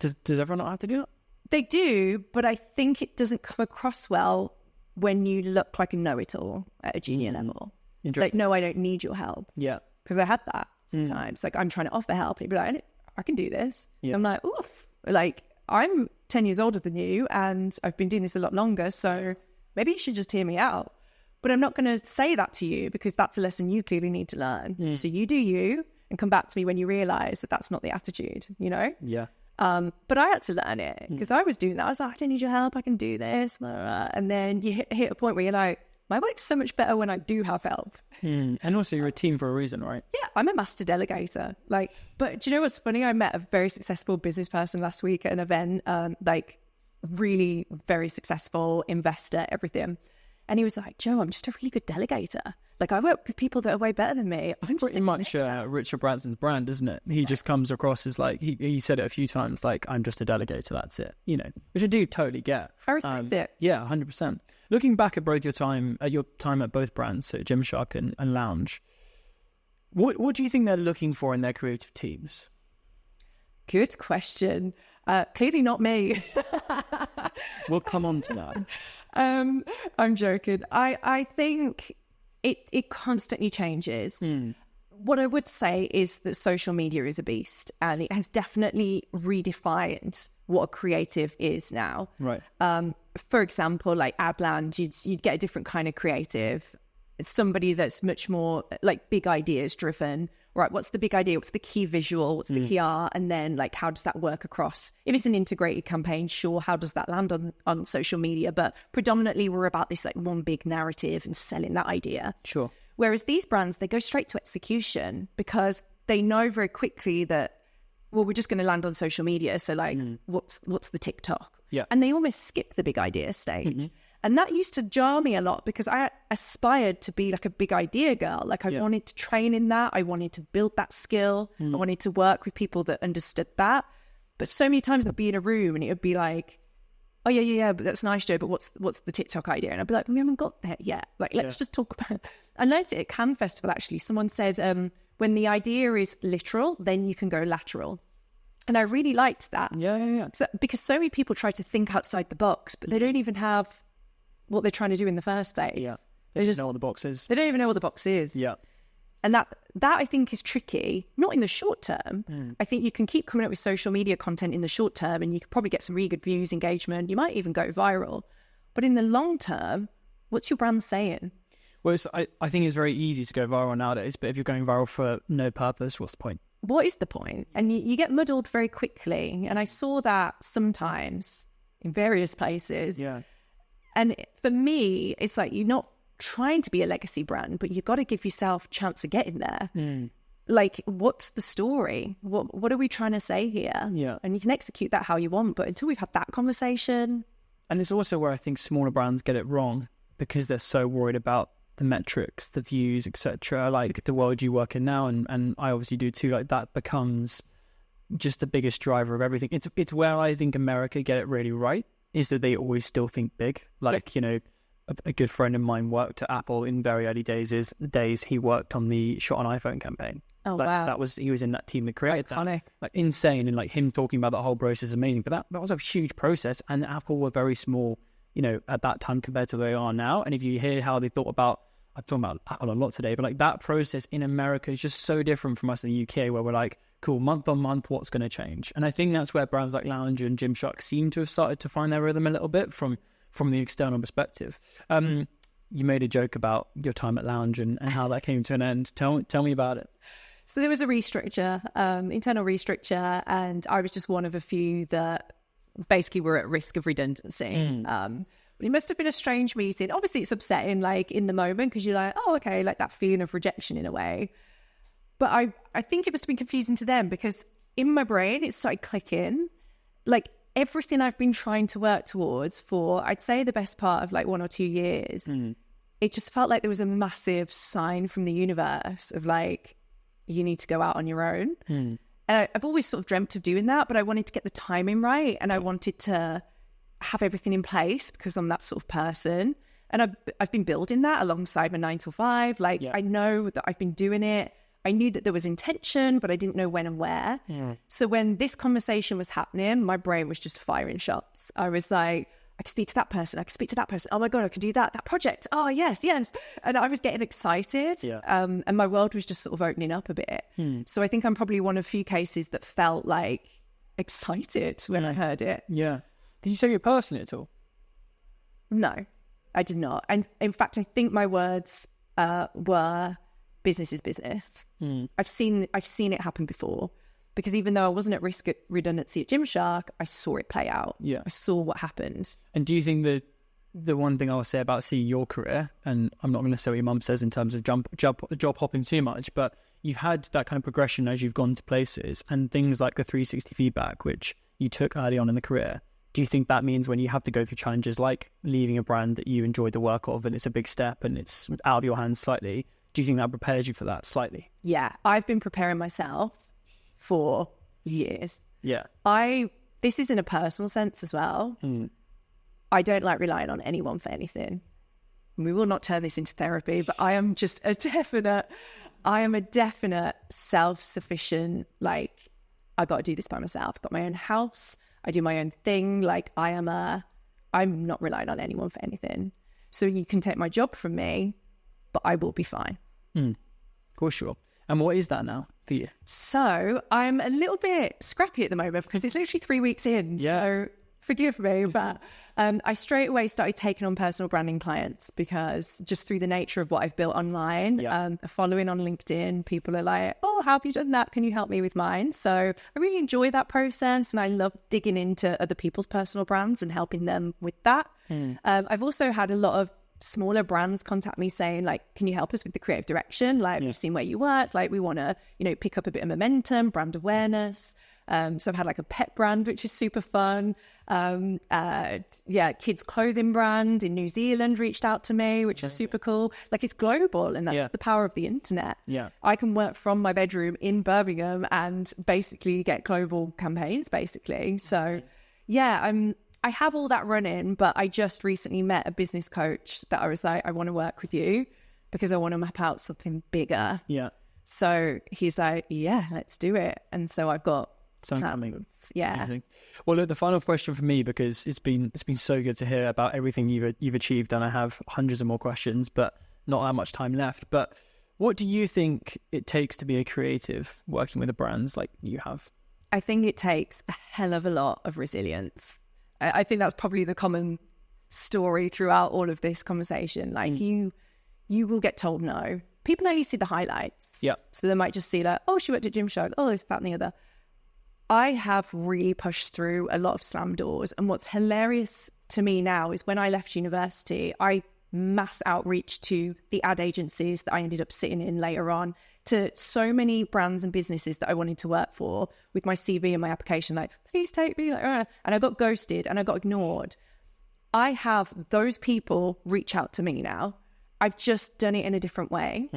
does everyone not have to do that? They do, but I think it doesn't come across well when you look like a know-it-all at a junior level. Like, no, I don't need your help. Yeah. Because I had that sometimes. Like, I'm trying to offer help. And you'd be like, I can do this. Yeah. I'm like, oof, like I'm 10 years older than you and I've been doing this a lot longer. So maybe you should just hear me out. But I'm not going to say that to you because that's a lesson you clearly need to learn. So you do you and come back to me when you realize that that's not the attitude, you know? Yeah. But I had to learn it because I was doing that. I was like, I don't need your help. I can do this. Blah, blah, blah. And then you hit a point where you're like, my work's so much better when I do have help. And also you're a team for a reason, right? Yeah, I'm a master delegator. Like, but do you know what's funny? I met a very successful business person last week at an event, like really very successful investor, everything. And he was like, Joe, I'm just a really good delegator. Like I work with people that are way better than me. It's pretty much Richard Branson's brand, isn't it? He just comes across as like, he said it a few times, like, I'm just a delegator, that's it. You know, which I do totally get. I respect it. Yeah, 100%. Looking back at both your time at both brands, so GymShark and Lounge, what do you think they're looking for in their creative teams? Good question. Clearly not me. We'll come on to that. I'm joking. I think it constantly changes. What I would say is that social media is a beast and it has definitely redefined what a creative is now. Right. For example, like Adland, you'd get a different kind of creative. It's somebody that's much more like big ideas driven. Right, what's the big idea? What's the key visual? What's the key art? And then like, how does that work across? If it's an integrated campaign, sure, how does that land on social media? But predominantly we're about this like one big narrative and selling that idea. Sure. Whereas these brands, they go straight to execution because they know very quickly that, well, we're just going to land on social media. So like, what's the TikTok? Yeah. And they almost skip the big idea stage. And that used to jar me a lot because I aspired to be like a big idea girl. Like I wanted to train in that. I wanted to build that skill. I wanted to work with people that understood that. But so many times I'd be in a room and it would be like, oh yeah, but that's nice, Joe. But what's the TikTok idea? And I'd be like, we haven't got there yet. Like, let's just talk about it. I learned it at Cannes Festival, actually. Someone said, when the idea is literal, then you can go lateral. And I really liked that. Yeah. Because so many people try to think outside the box, but they don't even have what they're trying to do in the first place. Yeah. They just know what the box is. They don't even know what the box is. Yeah. And that I think is tricky, not in the short term. I think you can keep coming up with social media content in the short term and you could probably get some really good views, engagement. You might even go viral. But in the long term, what's your brand saying? Well, I think it's very easy to go viral nowadays, but if you're going viral for no purpose, what's the point? What is the point? And you get muddled very quickly. And I saw that sometimes in various places. Yeah. And for me, it's like you're not trying to be a legacy brand, but you've got to give yourself a chance of getting there. Like, what's the story? What are we trying to say here? Yeah. And you can execute that how you want, but until we've had that conversation. And it's also where I think smaller brands get it wrong because they're so worried about the metrics, the views, etc. Like the world you work in now, and I obviously do too. Like that becomes just the biggest driver of everything. It's where I think America get it really right. Is that they always still think big. Like, you know, a good friend of mine worked at Apple in very early days. He worked on the Shot on iPhone campaign. Oh, wow. He was in that team that created Iconic. that. Like insane. And like him talking about the whole process is amazing. But that was a huge process. And Apple were very small, you know, at that time compared to where they are now. And if you hear how they thought about, I'm talking about Apple a lot today, but like that process in America is just so different from us in the UK where we're like, cool, month on month, what's going to change? And I think that's where brands like Lounge and GymShark seem to have started to find their rhythm a little bit from the external perspective. You made a joke about your time at Lounge and how that came to an end. Tell me about it. So there was a restructure, internal restructure, and I was just one of a few that basically were at risk of redundancy. But it must have been a strange meeting. Obviously, it's upsetting, like, in the moment, because you're like, oh, okay, like that feeling of rejection in a way. But I think it must have been confusing to them because in my brain, it started clicking. Like, everything I've been trying to work towards for, I'd say, the best part of, like, 1 or 2 years, it just felt like there was a massive sign from the universe of, like, you need to go out on your own. And I've always sort of dreamt of doing that, but I wanted to get the timing right, and I wanted to have everything in place because I'm that sort of person. And I've been building that alongside my 9 to 5. Like, I know that I've been doing it. I knew that there was intention, but I didn't know when and where. So when this conversation was happening, my brain was just firing shots. I was like, I can speak to that person. I can speak to that person. Oh my God, I can do that project. Oh, yes. And I was getting excited. Yeah. And my world was just sort of opening up a bit. So I think I'm probably one of a few cases that felt like excited when I heard it. Yeah. Did you take it personally at all? No, I did not. And in fact, I think my words were business is business. I've seen it happen before, because even though I wasn't at risk at redundancy at GymShark, I saw it play out. Yeah. I saw what happened. And do you think that the one thing I'll say about seeing your career, and I'm not going to say what your mum says in terms of job hopping too much, but you've had that kind of progression as you've gone to places, and things like the 360 feedback, which you took early on in the career. Do you think that means when you have to go through challenges like leaving a brand that you enjoyed the work of and it's a big step and it's out of your hands slightly, do you think that prepares you for that slightly? Yeah, I've been preparing myself for years. Yeah. This is in a personal sense as well. I don't like relying on anyone for anything. We will not turn this into therapy, but I am just a definite self-sufficient, like, I got to do this by myself. I've got my own house. I do my own thing. Like, I'm not relying on anyone for anything. So you can take my job from me, but I will be fine. Of course you will. And what is that now for you? So I'm a little bit scrappy at the moment because it's literally 3 weeks in. Yeah. So forgive me, but I straight away started taking on personal branding clients, because just through the nature of what I've built online, following on LinkedIn, people are like, oh, how have you done that? Can you help me with mine? So I really enjoy that process, and I love digging into other people's personal brands and helping them with that. I've also had a lot of smaller brands contact me saying, like, can you help us with the creative direction? Like, we've seen where you work. Like, we want to, pick up a bit of momentum, brand awareness. So I've had like a pet brand, which is super fun. Kids clothing brand in New Zealand reached out to me, which is super cool. Like, it's global, and that's the power of the internet. Yeah. I can work from my bedroom in Birmingham and basically get global campaigns, basically. So I have all that running, but I just recently met a business coach that I was like, I want to work with you because I want to map out something bigger. Yeah. So he's like, yeah, let's do it. And so I've got something coming. Yeah. Amazing. Well, look, the final question for me, because it's been so good to hear about everything you've achieved, and I have hundreds of more questions, but not that much time left. But what do you think it takes to be a creative working with the brands like you have? I think it takes a hell of a lot of resilience. I think that's probably the common story throughout all of this conversation. Like, you will get told no. People only see the highlights. Yeah. So they might just see like, oh, she worked at GymShark. Oh, this, that, and the other. I have really pushed through a lot of slam doors. And what's hilarious to me now is when I left university, I mass outreach to the ad agencies that I ended up sitting in later on, to so many brands and businesses that I wanted to work for with my CV and my application, like, please take me. And I got ghosted and I got ignored. I have those people reach out to me now. I've just done it in a different way.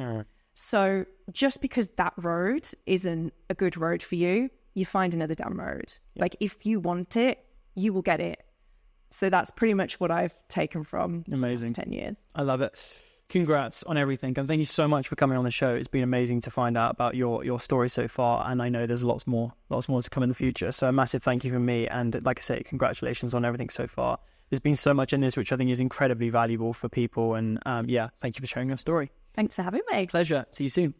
So just because that road isn't a good road for you, you find another damn road. Like, if you want it, you will get it. So that's pretty much what I've taken from the last 10 years. I love it. Congrats on everything. And thank you so much for coming on the show. It's been amazing to find out about your story so far. And I know there's lots more to come in the future. So a massive thank you from me. And like I say, congratulations on everything so far. There's been so much in this, which I think is incredibly valuable for people. And thank you for sharing your story. Thanks for having me. Pleasure. See you soon.